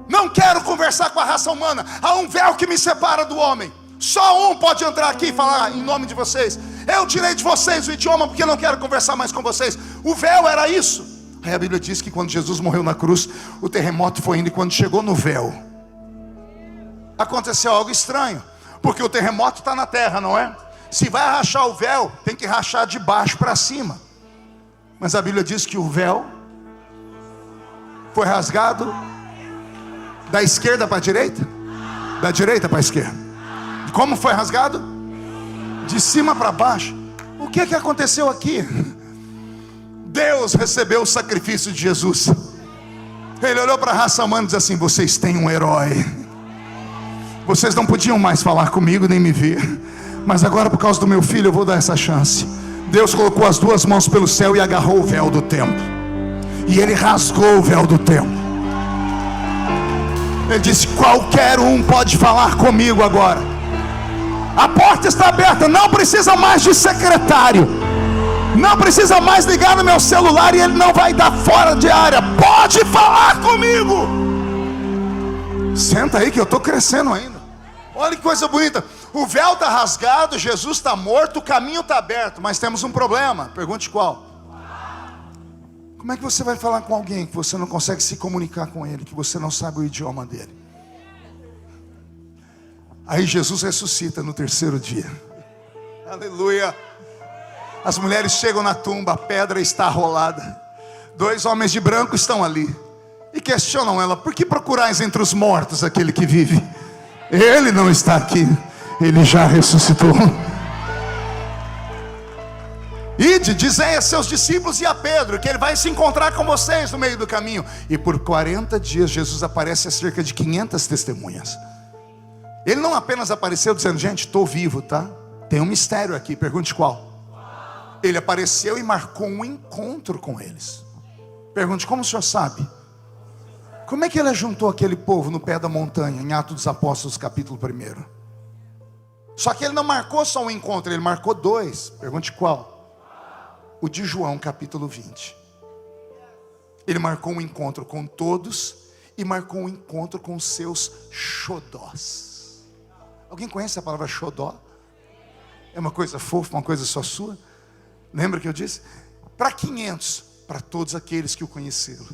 Não quero conversar com a raça humana. Há um véu que me separa do homem. Só um pode entrar aqui e falar em nome de vocês. Eu tirei de vocês o idioma porque eu não quero conversar mais com vocês. O véu era isso. Aí a Bíblia diz que quando Jesus morreu na cruz, o terremoto foi indo, e quando chegou no véu, aconteceu algo estranho. Porque o terremoto está na terra, não é? Se vai rachar o véu, tem que rachar de baixo para cima. Mas a Bíblia diz que o véu foi rasgado da esquerda para a direita? Da direita para a esquerda. Como foi rasgado? De cima para baixo. O que aconteceu aqui? Deus recebeu o sacrifício de Jesus. Ele olhou para a raça humana e disse assim: vocês têm um herói. Vocês não podiam mais falar comigo nem me ver, mas agora, por causa do meu filho, eu vou dar essa chance. Deus colocou as duas mãos pelo céu e agarrou o véu do templo, e ele rasgou o véu do templo. Ele disse: qualquer um pode falar comigo agora. A porta está aberta, não precisa mais de secretário, não precisa mais ligar no meu celular e ele não vai dar fora de área. Pode falar comigo. Senta aí que eu estou crescendo ainda. Olha que coisa bonita. O véu está rasgado, Jesus está morto, o caminho está aberto. Mas temos um problema. Pergunte qual? Como é que você vai falar com alguém que você não consegue se comunicar com ele, que você não sabe o idioma dele? Aí Jesus ressuscita no terceiro dia. Aleluia. As mulheres chegam na tumba, a pedra está rolada. 2 homens de branco estão ali e questionam ela: por que procurais entre os mortos aquele que vive? Ele não está aqui, ele já ressuscitou. Ide, dizei a seus discípulos e a Pedro que ele vai se encontrar com vocês no meio do caminho. E por 40 dias Jesus aparece a cerca de 500 testemunhas. Ele não apenas apareceu dizendo: gente, estou vivo, tá? Tem um mistério aqui. Pergunte qual? Ele apareceu e marcou um encontro com eles. Pergunte: como o senhor sabe? Como é que ele ajuntou aquele povo no pé da montanha, em Atos dos Apóstolos, capítulo 1? Só que ele não marcou só um encontro, ele marcou 2. Pergunte qual? O de João, capítulo 20. Ele marcou um encontro com todos e marcou um encontro com os seus xodós. Alguém conhece a palavra xodó? É uma coisa fofa, uma coisa só sua? Lembra que eu disse? Para 500, para todos aqueles que o conheceram.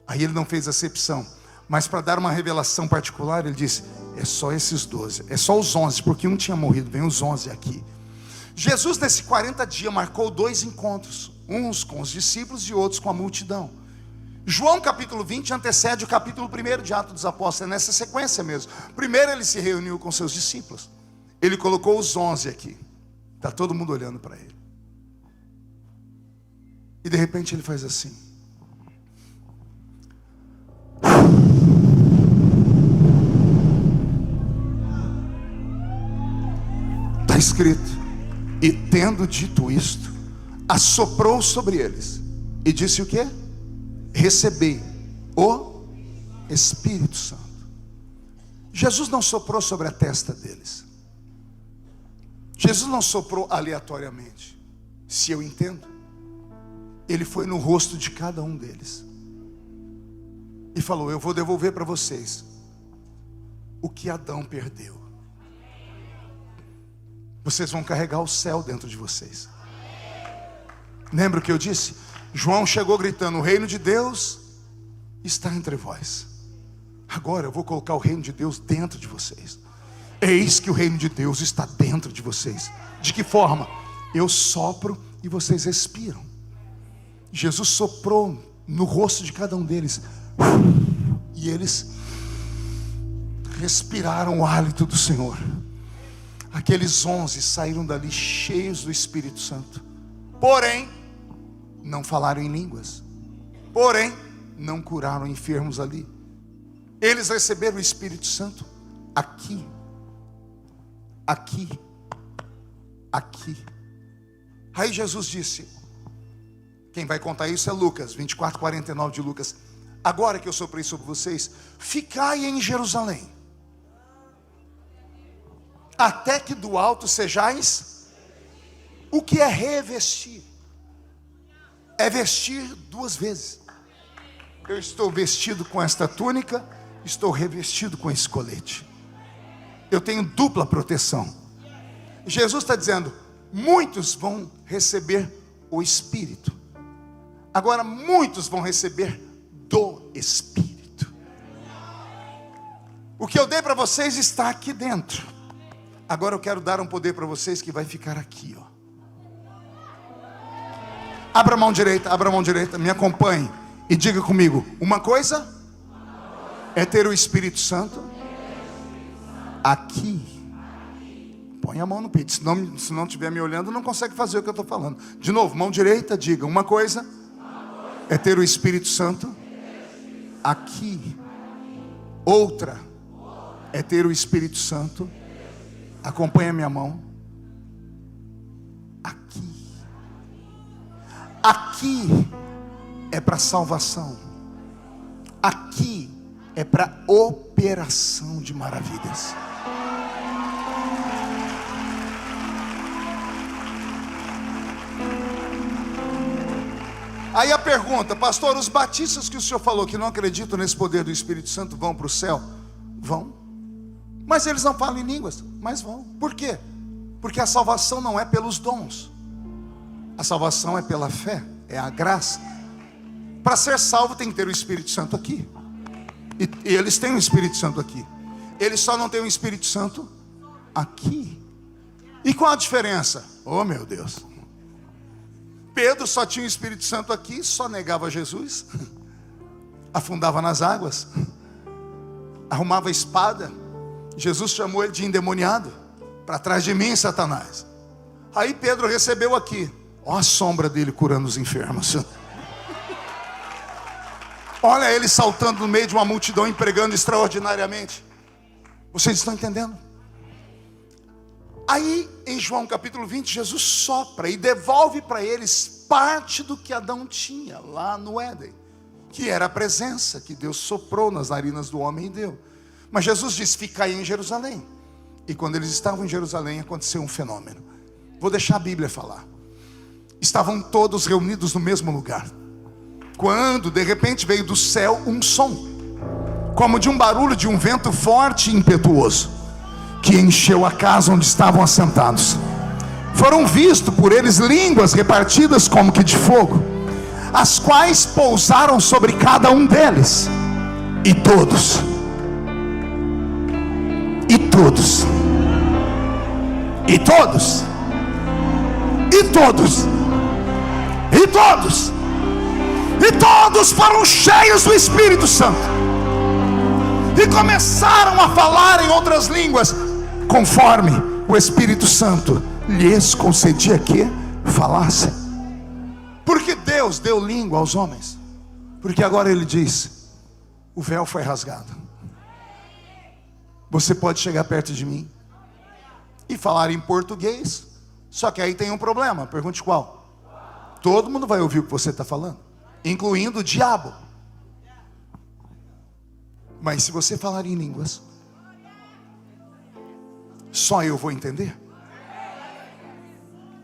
Aí ele não fez acepção, mas para dar uma revelação particular, ele disse: é só esses 12, é só os 11, porque um tinha morrido, vem os 11 aqui. Jesus, nesses 40 dias, marcou 2 encontros, uns com os discípulos e outros com a multidão. João capítulo 20 antecede o capítulo 1 de Atos dos Apóstolos, é nessa sequência mesmo. Primeiro ele se reuniu com seus discípulos, ele colocou os 11 aqui, está todo mundo olhando para ele. E de repente ele faz assim. Está escrito: e tendo dito isto, assoprou sobre eles e disse o quê? Recebei o Espírito Santo. Jesus não soprou sobre a testa deles. Jesus não soprou aleatoriamente. Se eu entendo, ele foi no rosto de cada um deles e falou: eu vou devolver para vocês o que Adão perdeu. Vocês vão carregar o céu dentro de vocês. Lembra o que eu disse? João chegou gritando: o reino de Deus está entre vós. Agora eu vou colocar o reino de Deus dentro de vocês. Eis que o reino de Deus está dentro de vocês. De que forma? Eu sopro e vocês respiram. Jesus soprou no rosto de cada um deles, e eles respiraram o hálito do Senhor. Aqueles 11 saíram dali cheios do Espírito Santo, porém não falaram em línguas, porém não curaram enfermos ali. Eles receberam o Espírito Santo aqui, aqui, aqui. Aí Jesus disse, quem vai contar isso é Lucas 24:49 de Lucas: agora que eu soprei sobre vocês, ficai em Jerusalém, até que do alto sejais. O que é revestir? É vestir 2 vezes. Eu estou vestido com esta túnica, estou revestido com esse colete. Eu tenho dupla proteção. Jesus está dizendo: muitos vão receber o Espírito. Agora muitos vão receber do Espírito. O que eu dei para vocês está aqui dentro. Agora eu quero dar um poder para vocês que vai ficar aqui, ó. Abra a mão direita, me acompanhe e diga comigo: uma coisa é ter o Espírito Santo aqui. Põe a mão no peito, se não estiver me olhando, não consegue fazer o que eu estou falando. De novo, mão direita, diga: uma coisa é ter o Espírito Santo aqui. Outra é ter o Espírito Santo, acompanha minha mão, aqui. Aqui é para salvação. Aqui é para operação de maravilhas. Aí a pergunta: pastor, os batistas que o senhor falou que não acreditam nesse poder do Espírito Santo vão para o céu? Vão. Mas eles não falam em línguas? Mas vão. Por quê? Porque a salvação não é pelos dons. A salvação é pela fé, é a graça. Para ser salvo tem que ter o Espírito Santo aqui. E eles têm o Espírito Santo aqui. Eles só não têm o Espírito Santo aqui. E qual a diferença? Oh meu Deus. Pedro só tinha o Espírito Santo aqui, só negava Jesus, afundava nas águas, arrumava a espada. Jesus chamou ele de endemoniado. Para trás de mim, Satanás. Aí Pedro recebeu aqui. Olha a sombra dele curando os enfermos. Olha ele saltando no meio de uma multidão e pregando extraordinariamente. Vocês estão entendendo? Aí em João capítulo 20, Jesus sopra e devolve para eles parte do que Adão tinha lá no Éden, que era a presença que Deus soprou nas narinas do homem e deu. Mas Jesus disse: ficai em Jerusalém. E quando eles estavam em Jerusalém, aconteceu um fenômeno. Vou deixar a Bíblia falar. Estavam todos reunidos no mesmo lugar, quando de repente veio do céu um som, como de um barulho de um vento forte e impetuoso, que encheu a casa onde estavam assentados. Foram vistos por eles línguas repartidas como que de fogo, as quais pousaram sobre cada um deles. E todos, e todos, e todos, e todos, e todos, e todos foram cheios do Espírito Santo, e começaram a falar em outras línguas, conforme o Espírito Santo lhes concedia que falassem. Porque Deus deu língua aos homens, porque agora Ele diz: o véu foi rasgado. Você pode chegar perto de mim e falar em português, só que aí tem um problema. Pergunte qual? Todo mundo vai ouvir o que você está falando, incluindo o diabo. Mas se você falar em línguas, só eu vou entender.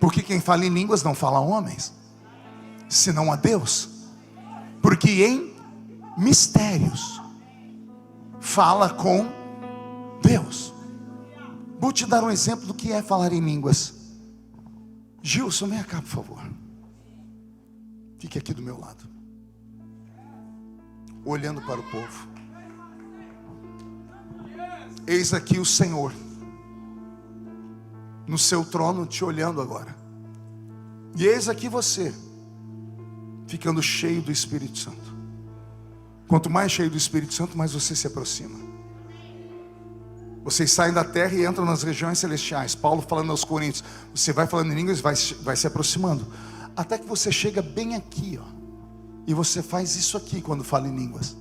Porque quem fala em línguas não fala a homens, senão a Deus. Porque em mistérios fala com Deus. Vou te dar um exemplo do que é falar em línguas. Gilson, vem cá por favor. Fique aqui do meu lado, olhando para o povo. Eis aqui o Senhor no seu trono te olhando agora. E eis aqui você ficando cheio do Espírito Santo. Quanto mais cheio do Espírito Santo, mais você se aproxima. Vocês saem da terra e entram nas regiões celestiais. Paulo falando aos Coríntios, você vai falando em línguas e vai se aproximando, até que você chega bem aqui, ó. E você faz isso aqui quando fala em línguas.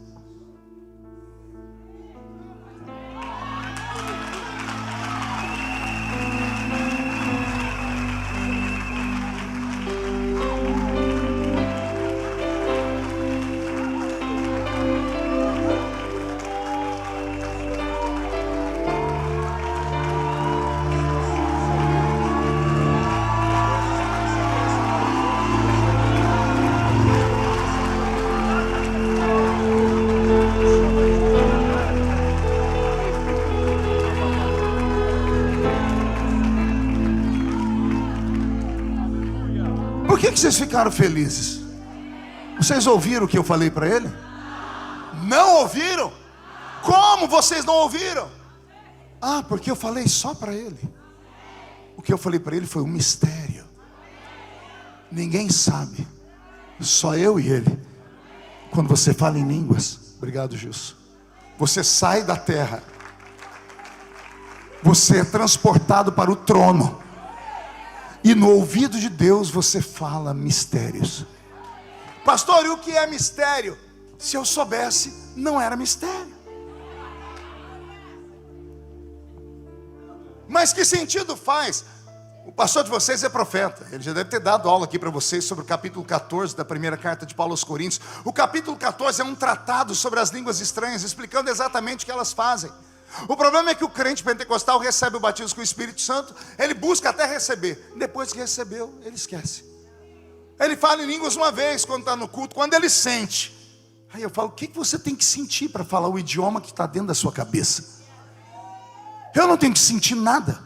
Por que vocês ficaram felizes? Vocês ouviram o que eu falei para ele? Não ouviram? Como vocês não ouviram? Ah, porque eu falei só para ele. O que eu falei para ele foi um mistério. Ninguém sabe, só eu e ele. Quando você fala em línguas, obrigado, Gilson, você sai da terra, você é transportado para o trono, e no ouvido de Deus você fala mistérios. Pastor, e o que é mistério? Se eu soubesse, não era mistério. Mas que sentido faz? O pastor de vocês é profeta. Ele já deve ter dado aula aqui para vocês sobre o capítulo 14 da primeira carta de Paulo aos Coríntios. O capítulo 14 é um tratado sobre as línguas estranhas, explicando exatamente o que elas fazem. O problema é que o crente pentecostal recebe o batismo com o Espírito Santo, ele busca até receber. Depois que recebeu, ele esquece. Ele fala em línguas uma vez quando está no culto, quando ele sente. Aí eu falo, o que você tem que sentir para falar o idioma que está dentro da sua cabeça? Eu não tenho que sentir nada.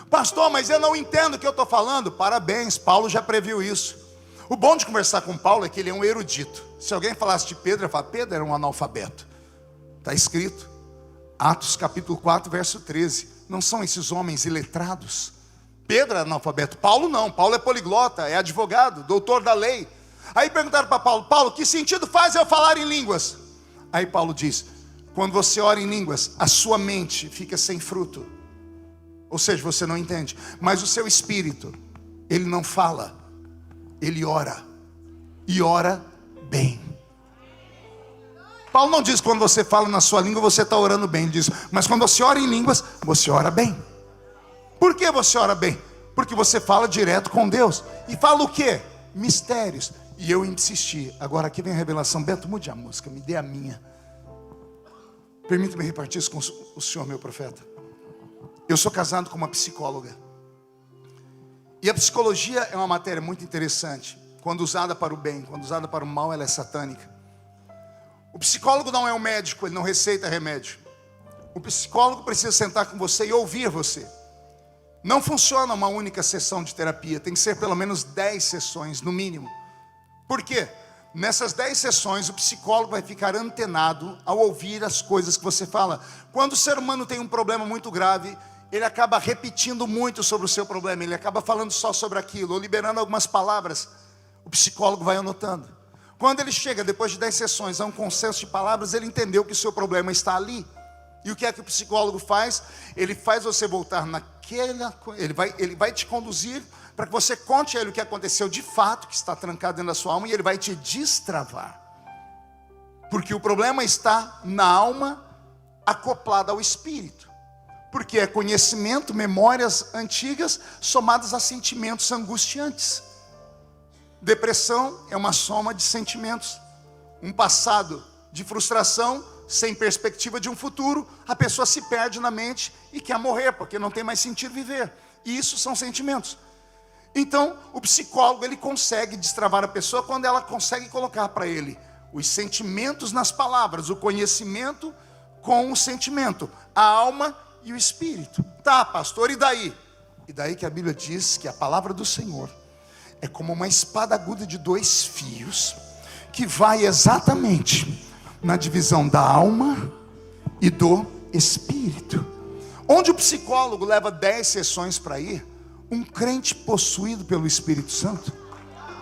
Pastor, mas eu não entendo o que eu estou falando. Parabéns, Paulo já previu isso. O bom de conversar com Paulo é que ele é um erudito. Se alguém falasse de Pedro, eu falo, Pedro era um analfabeto. Está escrito, Atos capítulo 4, verso 13. Não são esses homens iletrados? Pedro é analfabeto, Paulo não. Paulo é poliglota, é advogado, doutor da lei. Aí perguntaram para Paulo, Paulo, que sentido faz eu falar em línguas? Aí Paulo diz, quando você ora em línguas, a sua mente fica sem fruto. Ou seja, você não entende. Mas o seu espírito, ele não fala, ele ora. E ora bem. Paulo não diz que quando você fala na sua língua, você está orando bem. Ele diz, mas quando você ora em línguas, você ora bem. Por que você ora bem? Porque você fala direto com Deus. E fala o quê? Mistérios. E eu insisti. Agora aqui vem a revelação. Beto, mude a música, me dê a minha. Permita-me repartir isso com o senhor, meu profeta. Eu sou casado com uma psicóloga. E a psicologia é uma matéria muito interessante. Quando usada para o bem, quando usada para o mal, ela é satânica. O psicólogo não é um médico, ele não receita remédio. O psicólogo precisa sentar com você e ouvir você. Não funciona uma única sessão de terapia, tem que ser pelo menos 10 sessões, no mínimo. Por quê? Nessas 10 sessões, o psicólogo vai ficar antenado ao ouvir as coisas que você fala. Quando o ser humano tem um problema muito grave, ele acaba repetindo muito sobre o seu problema, ele acaba falando só sobre aquilo, ou liberando algumas palavras. O psicólogo vai anotando. Quando ele chega, depois de 10 sessões, a um consenso de palavras, ele entendeu que o seu problema está ali. E o que é que o psicólogo faz? Ele faz você voltar naquela... Ele vai te conduzir para que você conte a ele o que aconteceu de fato, que está trancado dentro da sua alma, e ele vai te destravar. Porque o problema está na alma acoplada ao espírito. Porque é conhecimento, memórias antigas, somadas a sentimentos angustiantes. Depressão é uma soma de sentimentos. Um passado de frustração, sem perspectiva de um futuro, a pessoa se perde na mente e quer morrer, porque não tem mais sentido viver. E isso são sentimentos. Então, o psicólogo, ele consegue destravar a pessoa quando ela consegue colocar para ele os sentimentos nas palavras, o conhecimento com o sentimento, a alma e o espírito. Tá, pastor, e daí? E daí que a Bíblia diz que a palavra do Senhor é como uma espada aguda de 2 fios, que vai exatamente na divisão da alma e do espírito. Onde o psicólogo leva 10 sessões para ir, um crente possuído pelo Espírito Santo,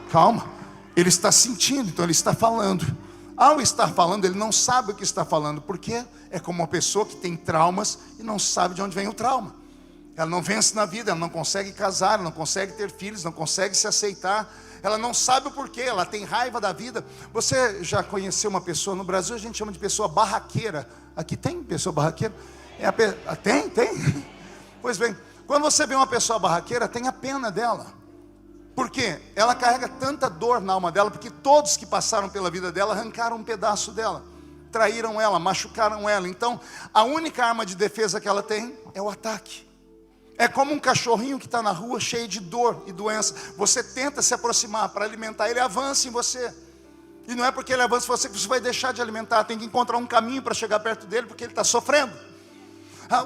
calma, ele está sentindo, então ele está falando. Ao estar falando, ele não sabe o que está falando, porque é como uma pessoa que tem traumas e não sabe de onde vem o trauma. Ela não vence na vida, ela não consegue casar, ela não consegue ter filhos, não consegue se aceitar. Ela não sabe o porquê, ela tem raiva da vida. Você já conheceu uma pessoa, no Brasil a gente chama de pessoa barraqueira. Aqui tem pessoa barraqueira? Tem? Pois bem, quando você vê uma pessoa barraqueira, tenha pena dela. Por quê? Ela carrega tanta dor na alma dela, porque todos que passaram pela vida dela arrancaram um pedaço dela. Traíram ela, machucaram ela. Então, a única arma de defesa que ela tem é o ataque. É como um cachorrinho que está na rua cheio de dor e doença. Você tenta se aproximar para alimentar, ele avança em você. E não é porque ele avança em você que você vai deixar de alimentar. Tem que encontrar um caminho para chegar perto dele, porque ele está sofrendo.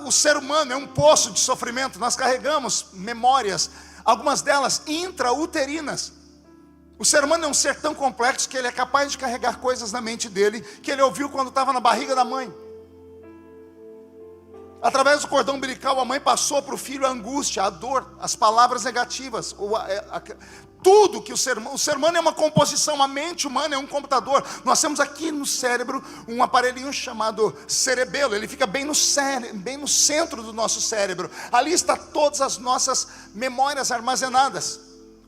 O ser humano é um poço de sofrimento. Nós carregamos memórias, algumas delas intrauterinas. O ser humano é um ser tão complexo que ele é capaz de carregar coisas na mente dele que ele ouviu quando estava na barriga da mãe. Através do cordão umbilical, a mãe passou para o filho a angústia, a dor, as palavras negativas, tudo que o ser humano é uma composição, a mente humana é um computador. Nós temos aqui no cérebro um aparelhinho chamado cerebelo, ele fica bem no centro do nosso cérebro. Ali está todas as nossas memórias armazenadas.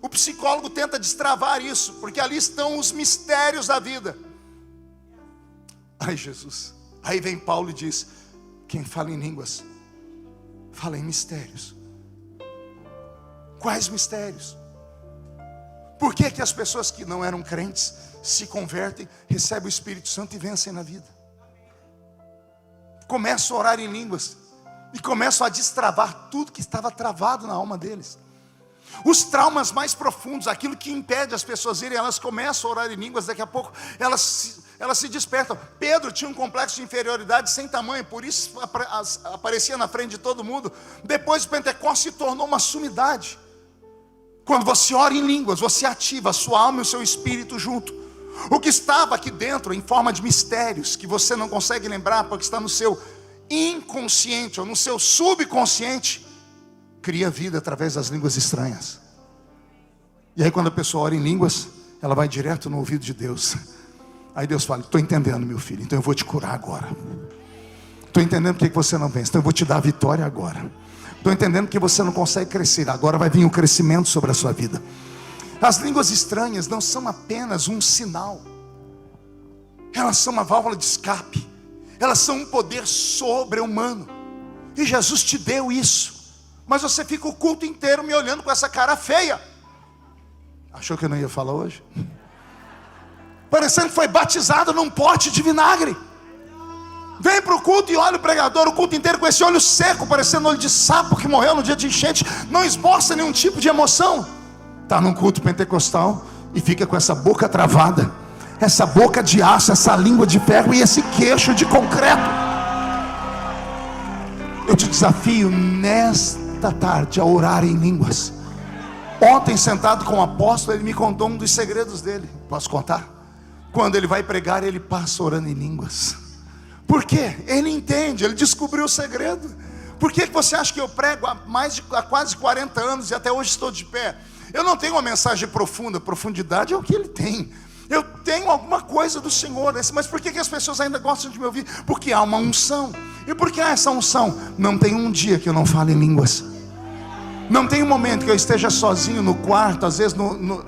O psicólogo tenta destravar isso, porque ali estão os mistérios da vida. Ai, Jesus. Aí vem Paulo e diz: quem fala em línguas, fala em mistérios. Quais mistérios? Por que as pessoas que não eram crentes se convertem, recebem o Espírito Santo e vencem na vida? Começam a orar em línguas e começam a destravar tudo que estava travado na alma deles. Os traumas mais profundos, aquilo que impede as pessoas irem, elas começam a orar em línguas. Daqui a pouco elas se despertam. Pedro tinha um complexo de inferioridade sem tamanho, por isso aparecia na frente de todo mundo. Depois do Pentecostes se tornou uma sumidade. Quando você ora em línguas, você ativa a sua alma e o seu espírito junto. O que estava aqui dentro em forma de mistérios, que você não consegue lembrar porque está no seu inconsciente ou no seu subconsciente, cria vida através das línguas estranhas. E aí quando a pessoa ora em línguas, ela vai direto no ouvido de Deus. Aí Deus fala: estou entendendo, meu filho, então eu vou te curar agora. Estou entendendo porque você não vence, então eu vou te dar a vitória agora. Estou entendendo que você não consegue crescer, agora vai vir um crescimento sobre a sua vida. As línguas estranhas não são apenas um sinal, elas são uma válvula de escape, elas são um poder sobre-humano. E Jesus te deu isso, mas você fica o culto inteiro me olhando com essa cara feia. Achou que eu não ia falar hoje? Parecendo que foi batizado num pote de vinagre. Vem para o culto e olha o pregador o culto inteiro com esse olho seco, parecendo olho de sapo que morreu no dia de enchente. Não esboça nenhum tipo de emoção. Está num culto pentecostal e fica com essa boca travada, essa boca de aço, essa língua de ferro e esse queixo de concreto. Eu te desafio nesta tarde a orar em línguas. Ontem, sentado com o apóstolo, ele me contou um dos segredos dele. Posso contar? Quando ele vai pregar, ele passa orando em línguas. Por quê? Ele entende, ele descobriu o segredo. Por que você acha que eu prego há quase 40 anos e até hoje estou de pé? Eu não tenho uma mensagem profunda. Profundidade é o que ele tem. Eu tenho alguma coisa do Senhor. Mas por que as pessoas ainda gostam de me ouvir? Porque há uma unção. E por que há essa unção? Não tem um dia que eu não fale em línguas. Não tem um momento que eu esteja sozinho no quarto, às vezes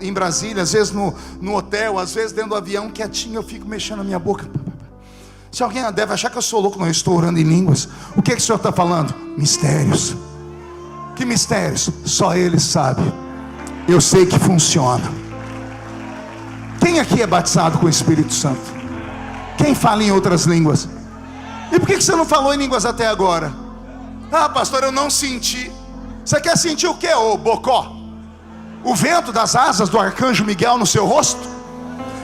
em Brasília, às vezes no hotel, às vezes dentro do avião, quietinho, eu fico mexendo a minha boca. Se alguém deve achar que eu sou louco, não, eu estou orando em línguas. O que o Senhor está falando? Mistérios. Que mistérios? Só Ele sabe. Eu sei que funciona. Quem aqui é batizado com o Espírito Santo? Quem fala em outras línguas? E por que você não falou em línguas até agora? Ah, pastor, eu não senti. Você quer sentir o que, ô bocó? O vento das asas do arcanjo Miguel no seu rosto?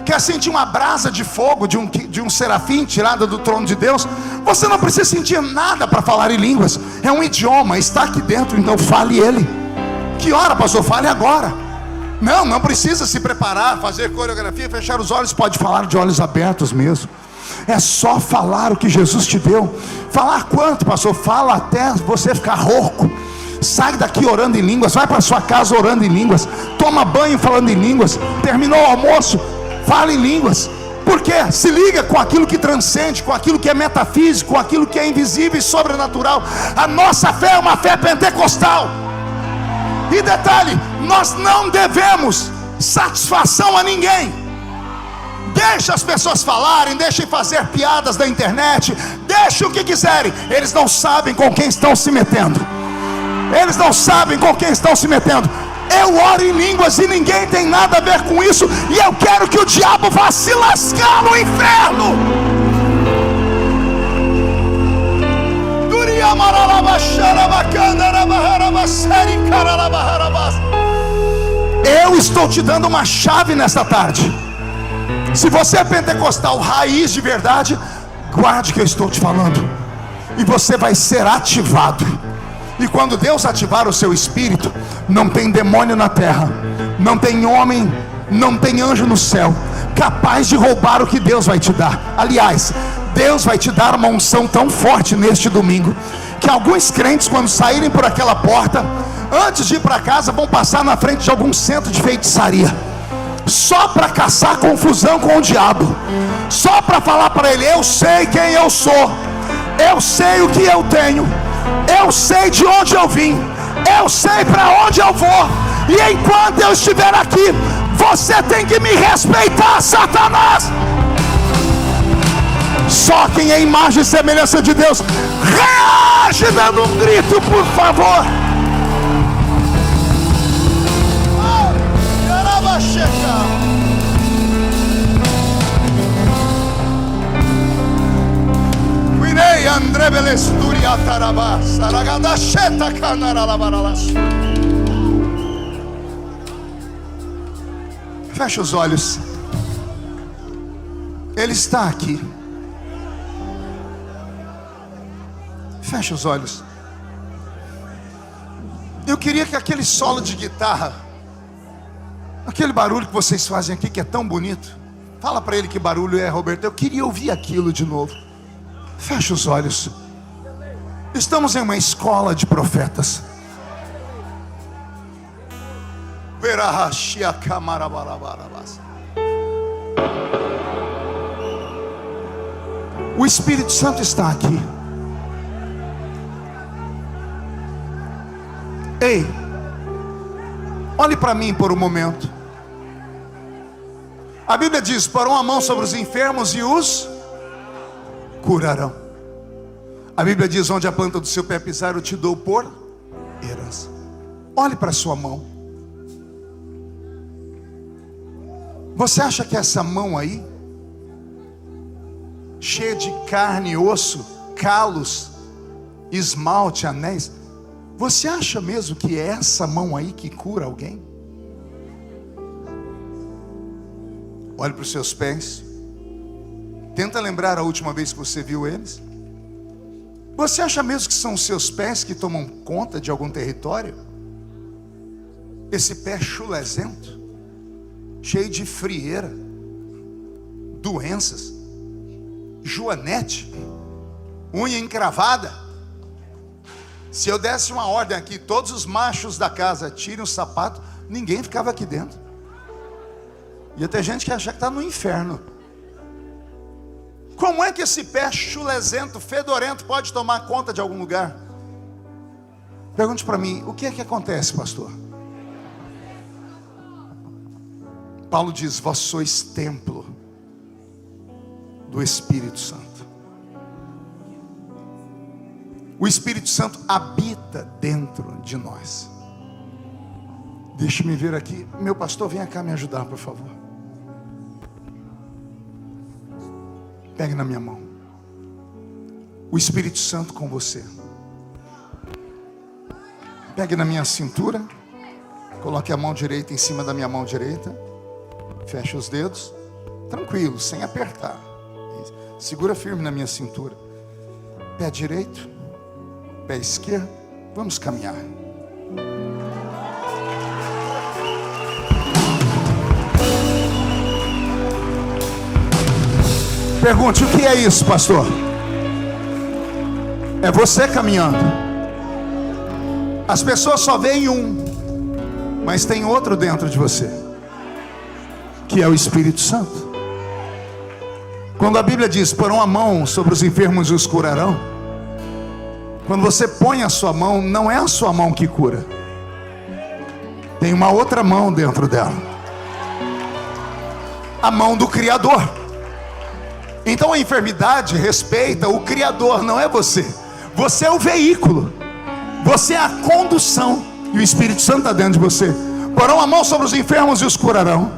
Quer sentir uma brasa de fogo de um serafim tirada do trono de Deus? Você não precisa sentir nada para falar em línguas. É um idioma, está aqui dentro, então fale ele. Que hora, pastor? Fale agora. Não precisa se preparar, fazer coreografia, fechar os olhos. Pode falar de olhos abertos mesmo. É só falar o que Jesus te deu. Falar quanto, pastor? Fala até você ficar rouco. Sai daqui orando em línguas. Vai para sua casa orando em línguas. Toma banho falando em línguas. Terminou o almoço, fala em línguas. Por quê? Se liga com aquilo que transcende, com aquilo que é metafísico, com aquilo que é invisível e sobrenatural. A nossa fé é uma fé pentecostal. E detalhe, nós não devemos satisfação a ninguém. Deixa as pessoas falarem, deixem fazer piadas da internet, deixem o que quiserem. Eles não sabem com quem estão se metendo. Eles não sabem com quem estão se metendo. Eu oro em línguas e ninguém tem nada a ver com isso. E eu quero que o diabo vá se lascar no inferno. Eu estou te dando uma chave nesta tarde. Se você é pentecostal raiz de verdade, guarde o que eu estou te falando, e você vai ser ativado. E quando Deus ativar o seu espírito, não tem demônio na terra, não tem homem, não tem anjo no céu capaz de roubar o que Deus vai te dar. Aliás, Deus vai te dar uma unção tão forte neste domingo, que alguns crentes, quando saírem por aquela porta, antes de ir para casa, vão passar na frente de algum centro de feitiçaria, só para caçar confusão com o diabo, só para falar para ele: eu sei quem eu sou, eu sei o que eu tenho, eu sei de onde eu vim, eu sei para onde eu vou, E enquanto eu estiver aqui, você tem que me respeitar, Satanás. Só quem é imagem e semelhança de Deus reage dando um grito, por favor. Feche os olhos. Ele está aqui. Feche os olhos. Eu queria que aquele solo de guitarra, aquele barulho que vocês fazem aqui, que é tão bonito, fala para ele que barulho é, Roberto. Eu queria ouvir aquilo de novo. Feche os olhos. Estamos em uma escola de profetas. O Espírito Santo está aqui. Ei, olhe para mim por um momento. A Bíblia diz: porão a mão sobre os enfermos e os curarão. A Bíblia diz: onde a planta do seu pé pisar, eu te dou por herança. Olhe para a sua mão. Você acha que essa mão aí, cheia de carne, osso, calos, esmalte, anéis, você acha mesmo que é essa mão aí que cura alguém? Olhe para os seus pés. Tenta lembrar a última vez que você viu eles. Você acha mesmo que são os seus pés que tomam conta de algum território? Esse pé chulezento, cheio de frieira, doenças, joanete, unha encravada. Se eu desse uma ordem aqui, todos os machos da casa tirem o sapato, ninguém ficava aqui dentro. Ia ter gente que achar que está no inferno. Como é que esse pé chulezento, fedorento pode tomar conta de algum lugar? Pergunte para mim, o que é que acontece, pastor? Paulo diz: vós sois templo do Espírito Santo. O Espírito Santo habita dentro de nós. Deixe-me ver aqui. Meu pastor, venha cá me ajudar, por favor. Pegue na minha mão. O Espírito Santo com você. Pegue na minha cintura. Coloque a mão direita em cima da minha mão direita. Feche os dedos. Tranquilo, sem apertar. Segura firme na minha cintura. Pé direito, pé esquerdo. Vamos caminhar. Pergunte: o que é isso, pastor? É você caminhando. As pessoas só veem um, mas tem outro dentro de você, que é o Espírito Santo. Quando a Bíblia diz: porão a mão sobre os enfermos e os curarão, quando você põe a sua mão, não é a sua mão que cura, tem uma outra mão dentro dela, a mão do Criador. Então a enfermidade respeita o Criador, não é você. Você é o veículo, você é a condução, e o Espírito Santo está dentro de você. Porão a mão sobre os enfermos e os curarão.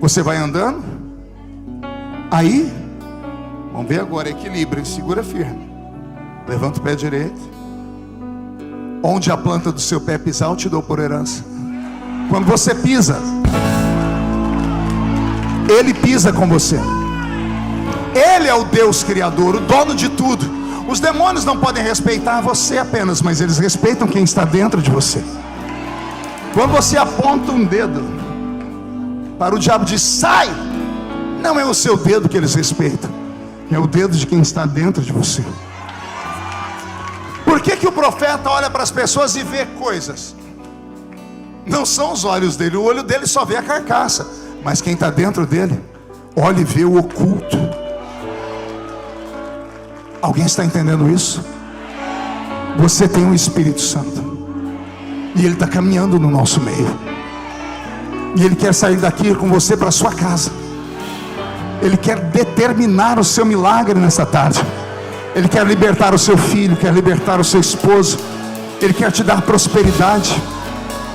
Você vai andando. Aí, vamos ver agora, equilíbrio, segura firme. Levanta o pé direito. Onde a planta do seu pé pisar, eu te dou por herança. Quando você pisa, Ele pisa com você. Ele é o Deus Criador, o dono de tudo. Os demônios não podem respeitar você apenas, mas eles respeitam quem está dentro de você. Quando você aponta um dedo para o diabo, diz: sai! Não é o seu dedo que eles respeitam, é o dedo de quem está dentro de você. Por que o profeta olha para as pessoas e vê coisas? Não são os olhos dele, o olho dele só vê a carcaça, mas quem está dentro dele olha e vê o oculto. Alguém está entendendo isso? Você tem o Espírito Santo, E Ele está caminhando no nosso meio. E Ele quer sair daqui com você para a sua casa. Ele quer determinar o seu milagre nessa tarde. Ele quer libertar o seu filho, quer libertar o seu esposo. Ele quer te dar prosperidade.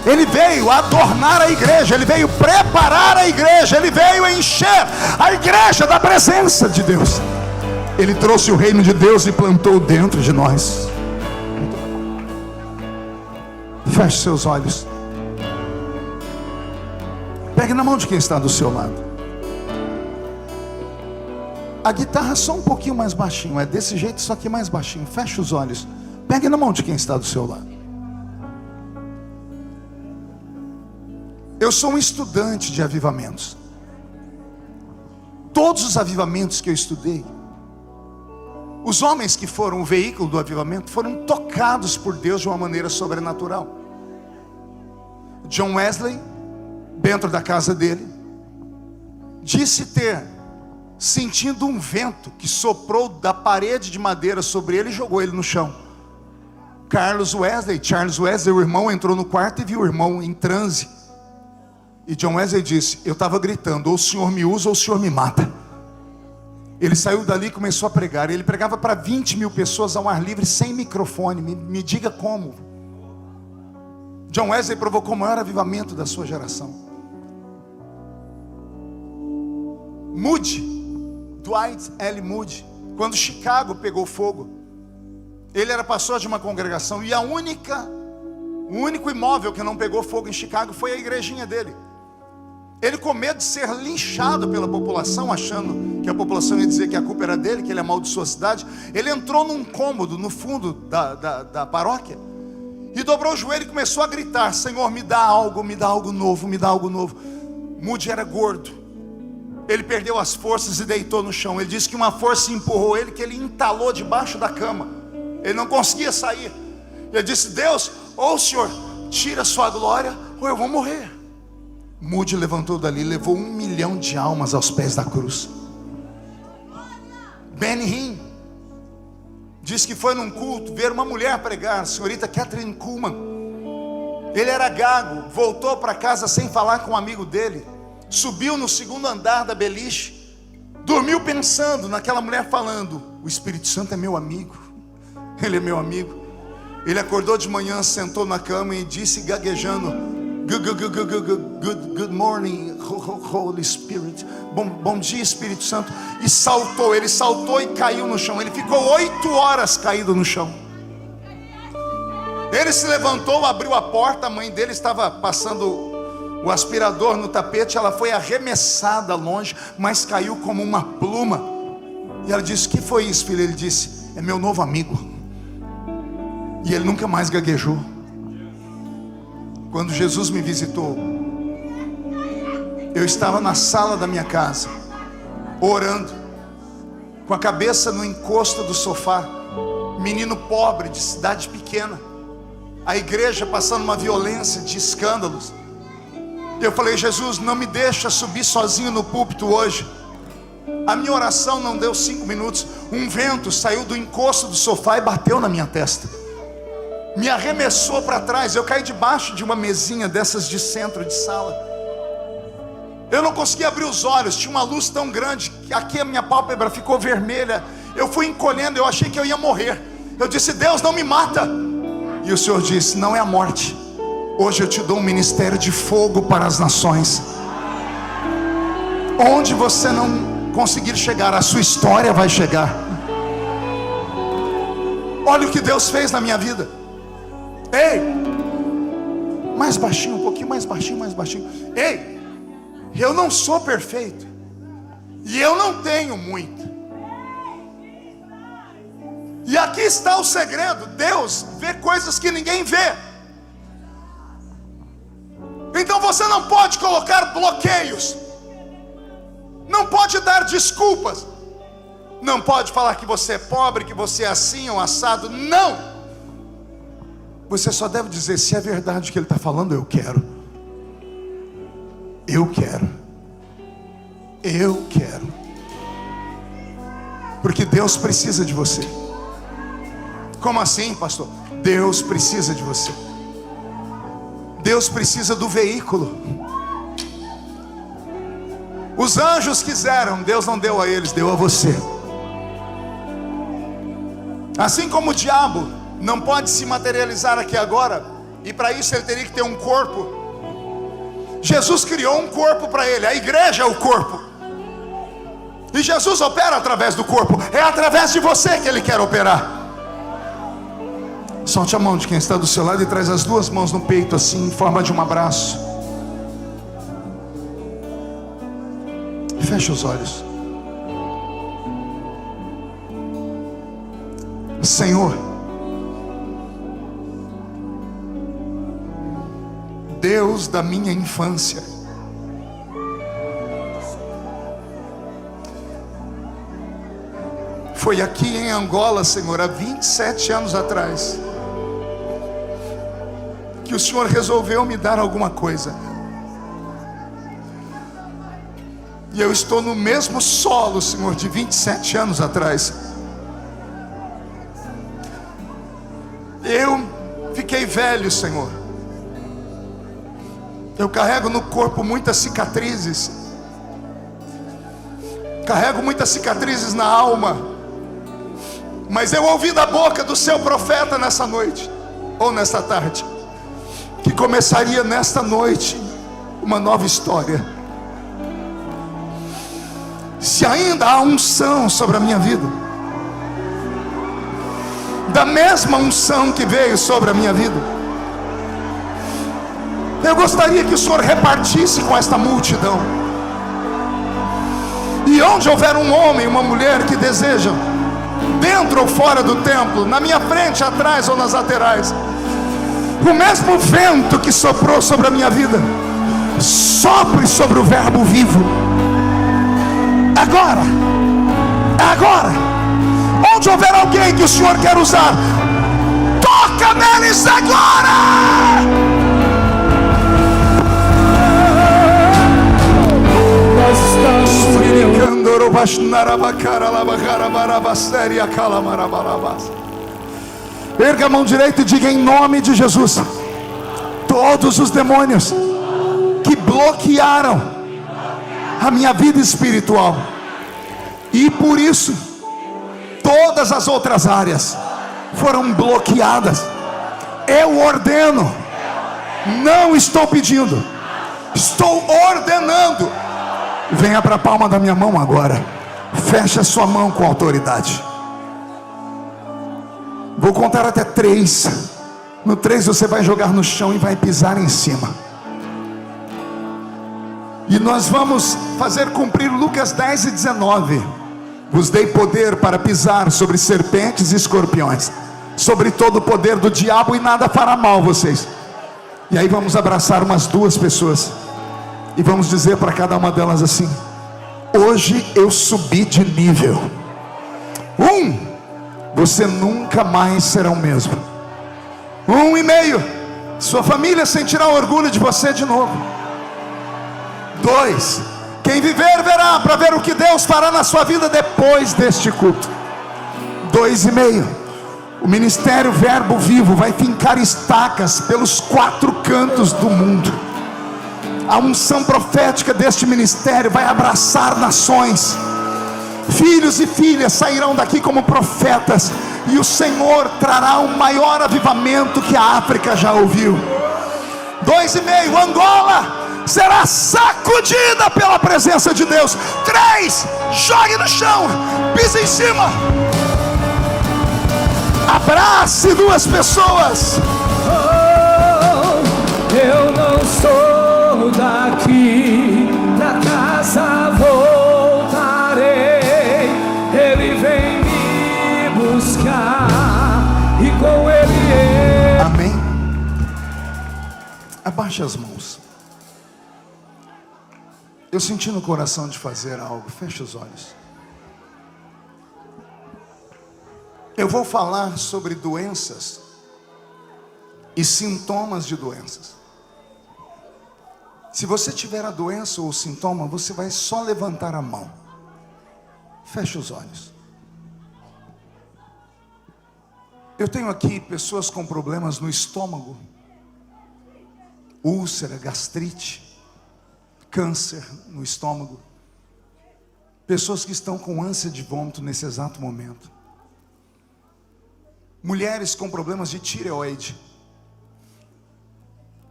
Ele veio adornar a igreja, Ele veio preparar a igreja, Ele veio encher a igreja da presença de Deus. Ele trouxe o reino de Deus e plantou dentro de nós. Feche seus olhos. Pegue na mão de quem está do seu lado. A guitarra só um pouquinho mais baixinho, é desse jeito, só que mais baixinho. Feche os olhos. Pegue na mão de quem está do seu lado. Eu sou um estudante de avivamentos. Todos os avivamentos que eu estudei, os homens que foram o veículo do avivamento foram tocados por Deus de uma maneira sobrenatural. John Wesley, dentro da casa dele, disse ter sentido um vento que soprou da parede de madeira sobre ele e jogou ele no chão. Charles Wesley, o irmão, entrou no quarto e viu o irmão em transe. E John Wesley disse: eu estava gritando, ou o Senhor me usa ou o Senhor me mata. Ele saiu dali e começou a pregar. Ele pregava para 20 mil pessoas ao ar livre, sem microfone. Me diga como. John Wesley provocou o maior avivamento da sua geração. Moody, Dwight L. Moody, quando Chicago pegou fogo, ele era pastor de uma congregação, e o único imóvel que não pegou fogo em Chicago foi a igrejinha dele. Ele, com medo de ser linchado pela população, achando que a população ia dizer que a culpa era dele, que ele amaldiçoou a cidade, ele entrou num cômodo no fundo da paróquia e dobrou o joelho e começou a gritar: Senhor, me dá algo novo, me dá algo novo. Moody era gordo, ele perdeu as forças e deitou no chão. Ele disse que uma força empurrou ele, que ele entalou debaixo da cama. Ele não conseguia sair. Ele disse: Deus, ou o Senhor tira a sua glória, ou eu vou morrer. Moody levantou dali, levou 1 milhão de almas aos pés da cruz. Benny Hinn disse que foi num culto ver uma mulher pregar, a senhorita Catherine Kuhlman. Ele era gago, voltou para casa sem falar com um amigo dele, subiu no 2º andar da beliche, dormiu pensando naquela mulher falando: o Espírito Santo é meu amigo, ele é meu amigo. Ele acordou de manhã, sentou na cama e disse, gaguejando: Good morning, Holy Spirit. Bom dia, Espírito Santo. E saltou, ele saltou e caiu no chão. Ele ficou 8 horas caído no chão. Ele se levantou, abriu a porta. A mãe dele estava passando o aspirador no tapete. Ela foi arremessada longe, mas caiu como uma pluma. E ela disse: que foi isso, filho? Ele disse: é meu novo amigo. E ele nunca mais gaguejou. Quando Jesus me visitou, eu estava na sala da minha casa, orando, com a cabeça no encosto do sofá. Menino pobre de cidade pequena, a igreja passando uma violência de escândalos. Eu falei: Jesus, não me deixa subir sozinho no púlpito hoje. A minha oração não deu 5 minutos, um vento saiu do encosto do sofá e bateu na minha testa, me arremessou para trás. Eu caí debaixo de uma mesinha dessas de centro de sala. Eu não conseguia abrir os olhos, tinha uma luz tão grande que aqui a minha pálpebra ficou vermelha. Eu fui encolhendo, eu achei que eu ia morrer. Eu disse: Deus, não me mata. E o Senhor disse: não é a morte, hoje eu te dou um ministério de fogo para as nações. Onde você não conseguir chegar, a sua história vai chegar. Olha o que Deus fez na minha vida. Ei, mais baixinho, um pouquinho mais baixinho, mais baixinho. Ei, eu não sou perfeito, e eu não tenho muito. E aqui está o segredo: Deus vê coisas que ninguém vê. Então você não pode colocar bloqueios, não pode dar desculpas, não pode falar que você é pobre, que você é assim ou assado. Não. Você só deve dizer: se é verdade o que ele está falando, eu quero. Eu quero. Eu quero. Porque Deus precisa de você. Como assim, pastor? Deus precisa de você. Deus precisa do veículo. Os anjos quiseram, Deus não deu a eles, deu a você. Assim como o diabo não pode se materializar aqui agora, e para isso ele teria que ter um corpo. Jesus criou um corpo para ele, a igreja é o corpo. E Jesus opera através do corpo. É através de você que ele quer operar. Solte a mão de quem está do seu lado e traz as duas mãos no peito assim, em forma de um abraço. Feche os olhos. Senhor, Deus da minha infância, foi aqui em Angola, Senhor, há 27 anos atrás, que o Senhor resolveu me dar alguma coisa. E eu estou no mesmo solo, Senhor, de 27 anos atrás. Eu fiquei velho, Senhor. Eu carrego no corpo muitas cicatrizes. Carrego muitas cicatrizes na alma. Mas eu ouvi da boca do seu profeta nessa noite, ou nesta tarde, que começaria nesta noite uma nova história. Se ainda há unção sobre a minha vida, da mesma unção que veio sobre a minha vida, eu gostaria que o Senhor repartisse com esta multidão. E onde houver um homem, uma mulher que desejam, dentro ou fora do templo, na minha frente, atrás ou nas laterais, o mesmo vento que soprou sobre a minha vida, sopre sobre o verbo vivo. Agora, agora, onde houver alguém que o Senhor quer usar, toca neles agora. Erga a mão direita e diga em nome de Jesus: todos os demônios que bloquearam a minha vida espiritual, e por isso todas as outras áreas foram bloqueadas, eu ordeno, não estou pedindo, estou ordenando. Venha para a palma da minha mão agora. Feche a sua mão com autoridade. Vou contar até 3. No 3 você vai jogar no chão e vai pisar em cima. E nós vamos fazer cumprir Lucas 10:19. Vos dei poder para pisar sobre serpentes e escorpiões, sobre todo o poder do diabo, e nada fará mal vocês. E aí vamos abraçar umas 2 pessoas e vamos dizer para cada uma delas assim: hoje eu subi de nível. 1, você nunca mais será o mesmo. 1,5, sua família sentirá orgulho de você de novo. 2, quem viver verá, para ver o que Deus fará na sua vida depois deste culto. 2,5, o ministério Verbo Vivo vai fincar estacas pelos 4 cantos do mundo. A unção profética deste ministério vai abraçar nações. Filhos e filhas sairão daqui como profetas, e o Senhor trará o maior avivamento que a África já ouviu. 2,5, Angola será sacudida pela presença de Deus. 3, jogue no chão, pise em cima, abrace 2 pessoas. Eu não sou daqui, na casa voltarei. Ele vem me buscar e com ele Amém. Abaixe as mãos. Eu senti no coração de fazer algo. Feche os olhos. Eu vou falar sobre doenças e sintomas de doenças. Se você tiver a doença ou o sintoma, você vai só levantar a mão. Feche os olhos. Eu tenho aqui pessoas com problemas no estômago, úlcera, gastrite, câncer no estômago. Pessoas que estão com ânsia de vômito nesse exato momento. Mulheres com problemas de tireoide.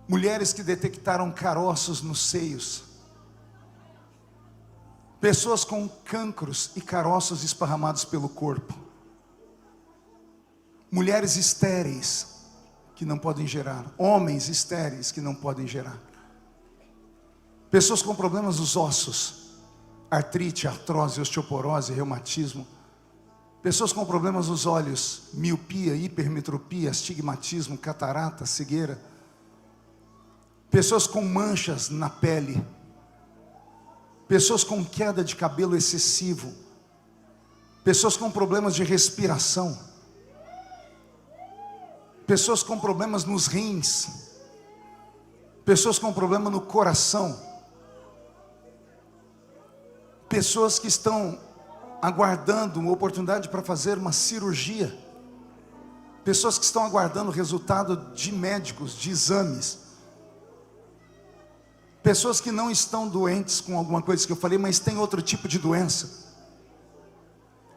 Mulheres que detectaram caroços nos seios. Pessoas com cancros e caroços esparramados pelo corpo. Mulheres estéreis que não podem gerar. Homens estéreis que não podem gerar. Pessoas com problemas dos ossos. Artrite, artrose, osteoporose, reumatismo. Pessoas com problemas nos olhos. Miopia, hipermetropia, astigmatismo, catarata, cegueira. Pessoas com manchas na pele. Pessoas com queda de cabelo excessivo. Pessoas com problemas de respiração. Pessoas com problemas nos rins. Pessoas com problema no coração. Pessoas que estão aguardando uma oportunidade para fazer uma cirurgia. Pessoas que estão aguardando o resultado de médicos, de exames. Pessoas que não estão doentes com alguma coisa que eu falei, mas têm outro tipo de doença.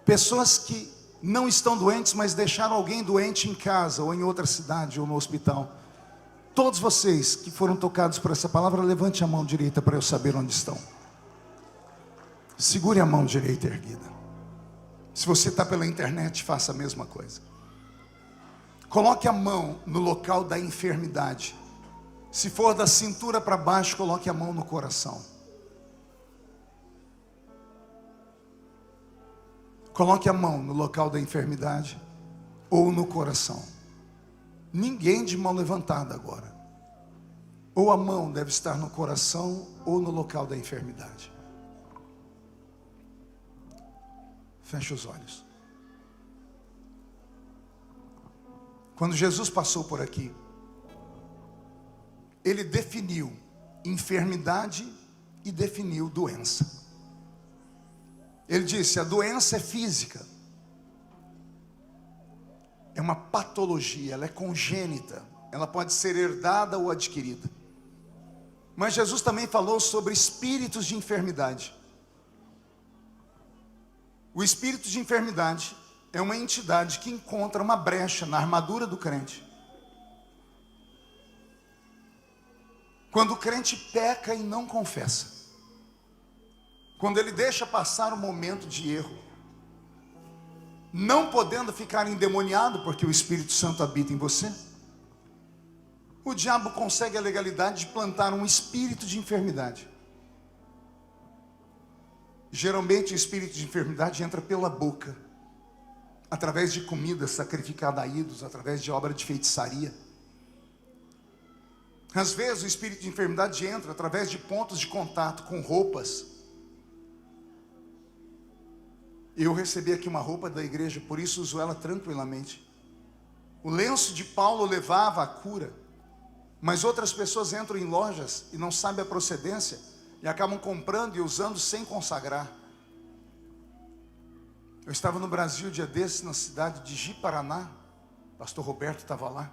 Pessoas que não estão doentes, mas deixaram alguém doente em casa, ou em outra cidade, ou no hospital. Todos vocês que foram tocados por essa palavra, levante a mão direita para eu saber onde estão. Segure a mão direita erguida. Se você está pela internet, faça a mesma coisa. Coloque a mão no local da enfermidade. Se for da cintura para baixo, coloque a mão no coração. Coloque a mão no local da enfermidade ou no coração. Ninguém de mão levantada agora. Ou a mão deve estar no coração ou no local da enfermidade. Feche os olhos. Quando Jesus passou por aqui, Ele definiu enfermidade e definiu doença. Ele disse: a doença é física. É uma patologia, ela é congênita. Ela pode ser herdada ou adquirida. Mas Jesus também falou sobre espíritos de enfermidade. O espírito de enfermidade é uma entidade que encontra uma brecha na armadura do crente. Quando o crente peca e não confessa, quando ele deixa passar um momento de erro, não podendo ficar endemoniado porque o Espírito Santo habita em você, o diabo consegue a legalidade de plantar um espírito de enfermidade. Geralmente o espírito de enfermidade entra pela boca, através de comida sacrificada a ídolos, através de obra de feitiçaria. Às vezes o espírito de enfermidade entra através de pontos de contato com roupas. Eu recebi aqui uma roupa da igreja, por isso uso ela tranquilamente. O lenço de Paulo levava a cura, mas outras pessoas entram em lojas e não sabem a procedência e acabam comprando e usando sem consagrar. Eu estava no Brasil dia desses, na cidade de Ji-Paraná. Pastor Roberto estava lá.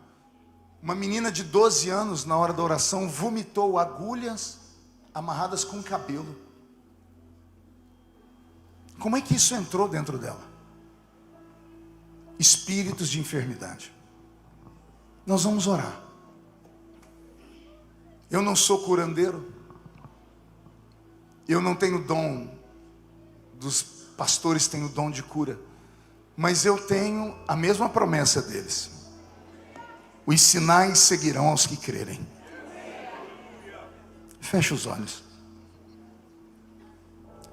Uma menina de 12 anos, na hora da oração, vomitou agulhas amarradas com cabelo. Como é que isso entrou dentro dela? Espíritos de enfermidade. Nós vamos orar. Eu não sou curandeiro. Eu não tenho dom, dos pastores têm o dom de cura. Mas eu tenho a mesma promessa deles. Os sinais seguirão aos que crerem. Feche os olhos.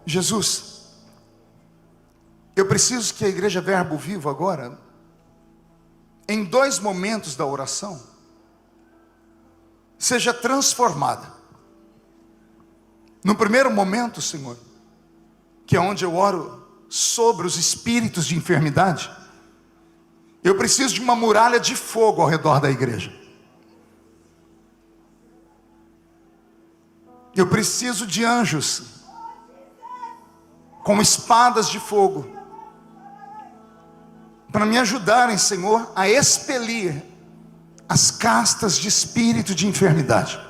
Jesus, eu preciso que a igreja Verbo Vivo agora, em 2 momentos da oração, seja transformada. No primeiro momento, Senhor, que é onde eu oro sobre os espíritos de enfermidade, eu preciso de uma muralha de fogo ao redor da igreja. Eu preciso de anjos com espadas de fogo para me ajudarem, Senhor, a expelir as castas de espírito de enfermidade.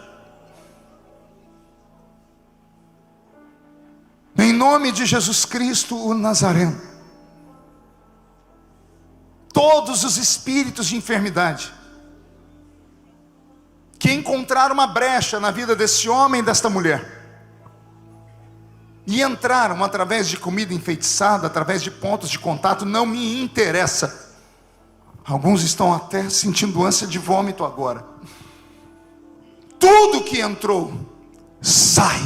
nome de Jesus Cristo, o Nazareno, todos os espíritos de enfermidade que encontraram uma brecha na vida desse homem e desta mulher, e entraram através de comida enfeitiçada, através de pontos de contato, não me interessa. Alguns estão até sentindo ânsia de vômito agora. Tudo que entrou, sai.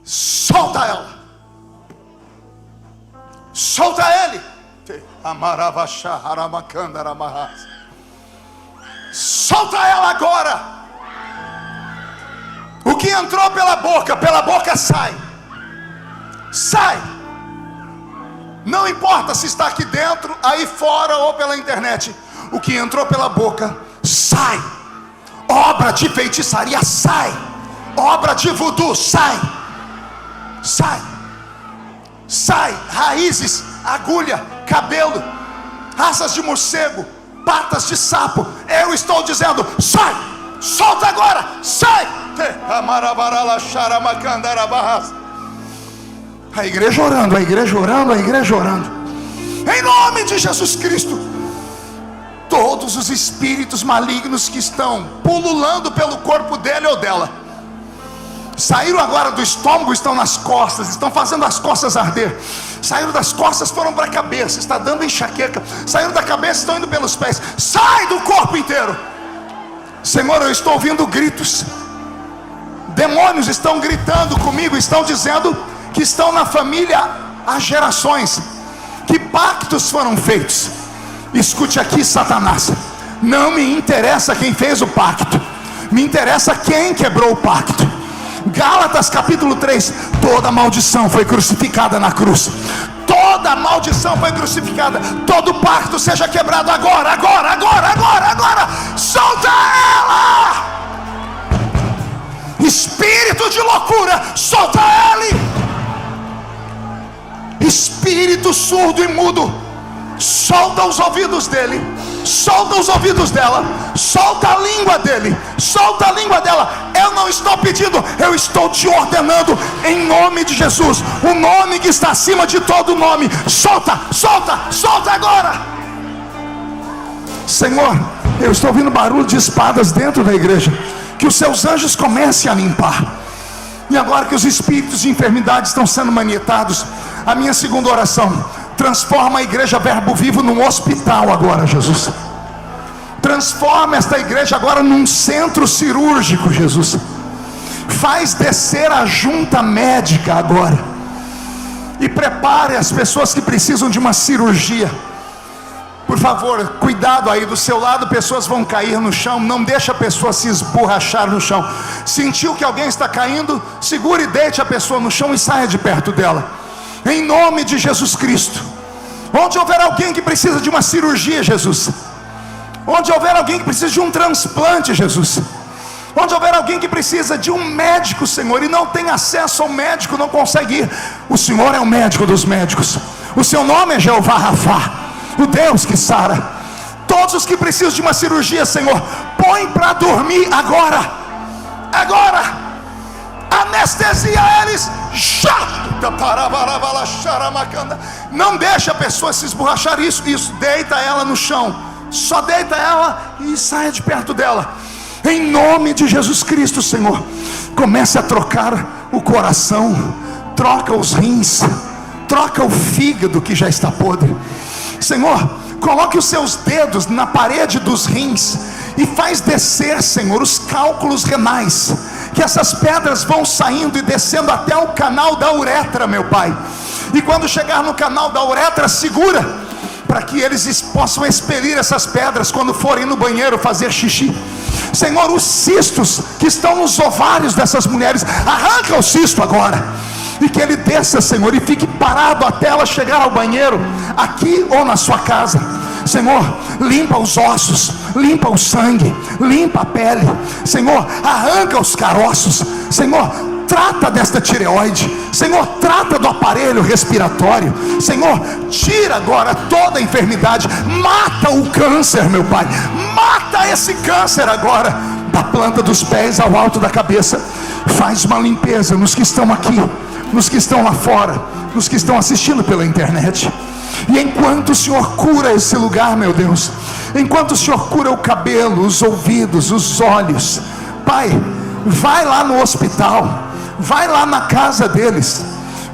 Solta ela. Solta ele. Solta ela agora. O que entrou pela boca sai. Sai. Não importa se está aqui dentro, aí fora ou pela internet. O que entrou pela boca, sai. Obra de feitiçaria, sai. Obra de voodoo, sai. Sai. Sai. Raízes, agulha, cabelo, asas de morcego, patas de sapo. Eu estou dizendo, sai. Solta agora, sai. A igreja orando, a igreja orando, a igreja orando. Em nome de Jesus Cristo, todos os espíritos malignos que estão pululando pelo corpo dele ou dela, saíram agora do estômago, estão nas costas, estão fazendo as costas arder. Saíram das costas, foram para a cabeça, está dando enxaqueca. Saíram da cabeça, estão indo pelos pés. Sai do corpo inteiro. Senhor, eu estou ouvindo gritos. Demônios estão gritando comigo, estão dizendo que estão na família há gerações, que pactos foram feitos. Escute aqui, Satanás, não me interessa quem fez o pacto, me interessa quem quebrou o pacto. Gálatas capítulo 3, toda maldição foi crucificada na cruz. Toda maldição foi crucificada. Todo pacto seja quebrado agora, agora, agora, agora, agora. Solta ela. Espírito de loucura, solta ele. Espírito surdo e mudo, solta os ouvidos dele, solta os ouvidos dela, solta a língua dele, solta a língua dela. Eu não estou pedindo, eu estou te ordenando em nome de Jesus, o nome que está acima de todo nome. Solta, solta, solta agora. Senhor, eu estou ouvindo barulho de espadas dentro da igreja. Que os seus anjos comecem a limpar. E agora que os espíritos de enfermidade estão sendo manietados, a minha segunda oração: transforma a igreja Verbo Vivo num hospital agora, Jesus. Transforma esta igreja agora num centro cirúrgico, Jesus. Faz descer a junta médica agora, e prepare as pessoas que precisam de uma cirurgia. Por favor, cuidado aí do seu lado, pessoas vão cair no chão. Não deixe a pessoa se esborrachar no chão. Sentiu que alguém está caindo? Segure e deite a pessoa no chão e saia de perto dela. Em nome de Jesus Cristo. Onde houver alguém que precisa de uma cirurgia, Jesus. Onde houver alguém que precisa de um transplante, Jesus. Onde houver alguém que precisa de um médico, Senhor, e não tem acesso ao médico, não consegue ir. O Senhor é o médico dos médicos. O seu nome é Jeová Rafá, o Deus que sara. Todos os que precisam de uma cirurgia, Senhor, põe para dormir agora. Agora. Anestesia eles. Não deixa a pessoa se esborrachar. Isso. Deita ela no chão. Só deita ela e saia de perto dela. Em nome de Jesus Cristo, Senhor. Comece a trocar o coração. Troca os rins. Troca o fígado que já está podre. Senhor, coloque os seus dedos na parede dos rins e faz descer, Senhor, os cálculos renais. Que essas pedras vão saindo e descendo até o canal da uretra, meu Pai. E quando chegar no canal da uretra, segura, para que eles possam expelir essas pedras quando forem no banheiro fazer xixi. Senhor, os cistos que estão nos ovários dessas mulheres, arranca o cisto agora. E que ele desça, Senhor, e fique parado até ela chegar ao banheiro, aqui ou na sua casa. Senhor, limpa os ossos, limpa o sangue, limpa a pele. Senhor, arranca os caroços. Senhor, trata desta tireoide. Senhor, trata do aparelho respiratório. Senhor, tira agora toda a enfermidade. Mata o câncer, meu Pai. Mata esse câncer agora, da planta dos pés ao alto da cabeça. Faz uma limpeza nos que estão aqui, nos que estão lá fora, nos que estão assistindo pela internet. E enquanto o Senhor cura esse lugar, meu Deus, enquanto o Senhor cura o cabelo, os ouvidos, os olhos, Pai, vai lá no hospital, vai lá na casa deles,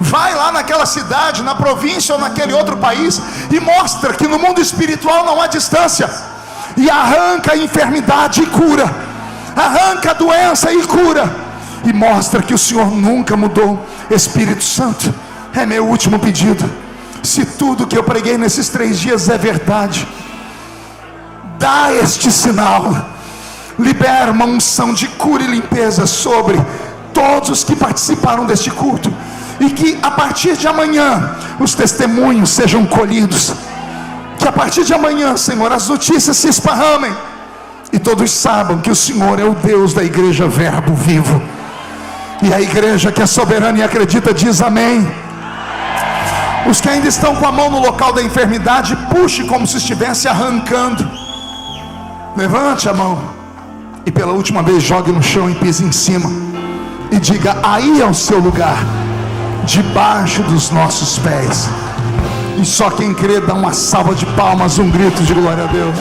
vai lá naquela cidade, na província ou naquele outro país, e mostra que no mundo espiritual não há distância, e arranca a enfermidade e cura, arranca a doença e cura, e mostra que o Senhor nunca mudou. Espírito Santo, é meu último pedido. Se tudo que eu preguei nesses 3 dias é verdade, dá este sinal, libera uma unção de cura e limpeza sobre todos os que participaram deste culto, e que a partir de amanhã os testemunhos sejam colhidos, que a partir de amanhã, Senhor, as notícias se esparramem e todos saibam que o Senhor é o Deus da igreja Verbo Vivo. E a igreja que é soberana e acredita diz amém. Os que ainda estão com a mão no local da enfermidade, puxe como se estivesse arrancando. Levante a mão e pela última vez jogue no chão e pise em cima, e diga: aí é o seu lugar, debaixo dos nossos pés. E só quem crê dá uma salva de palmas, um grito de glória a Deus.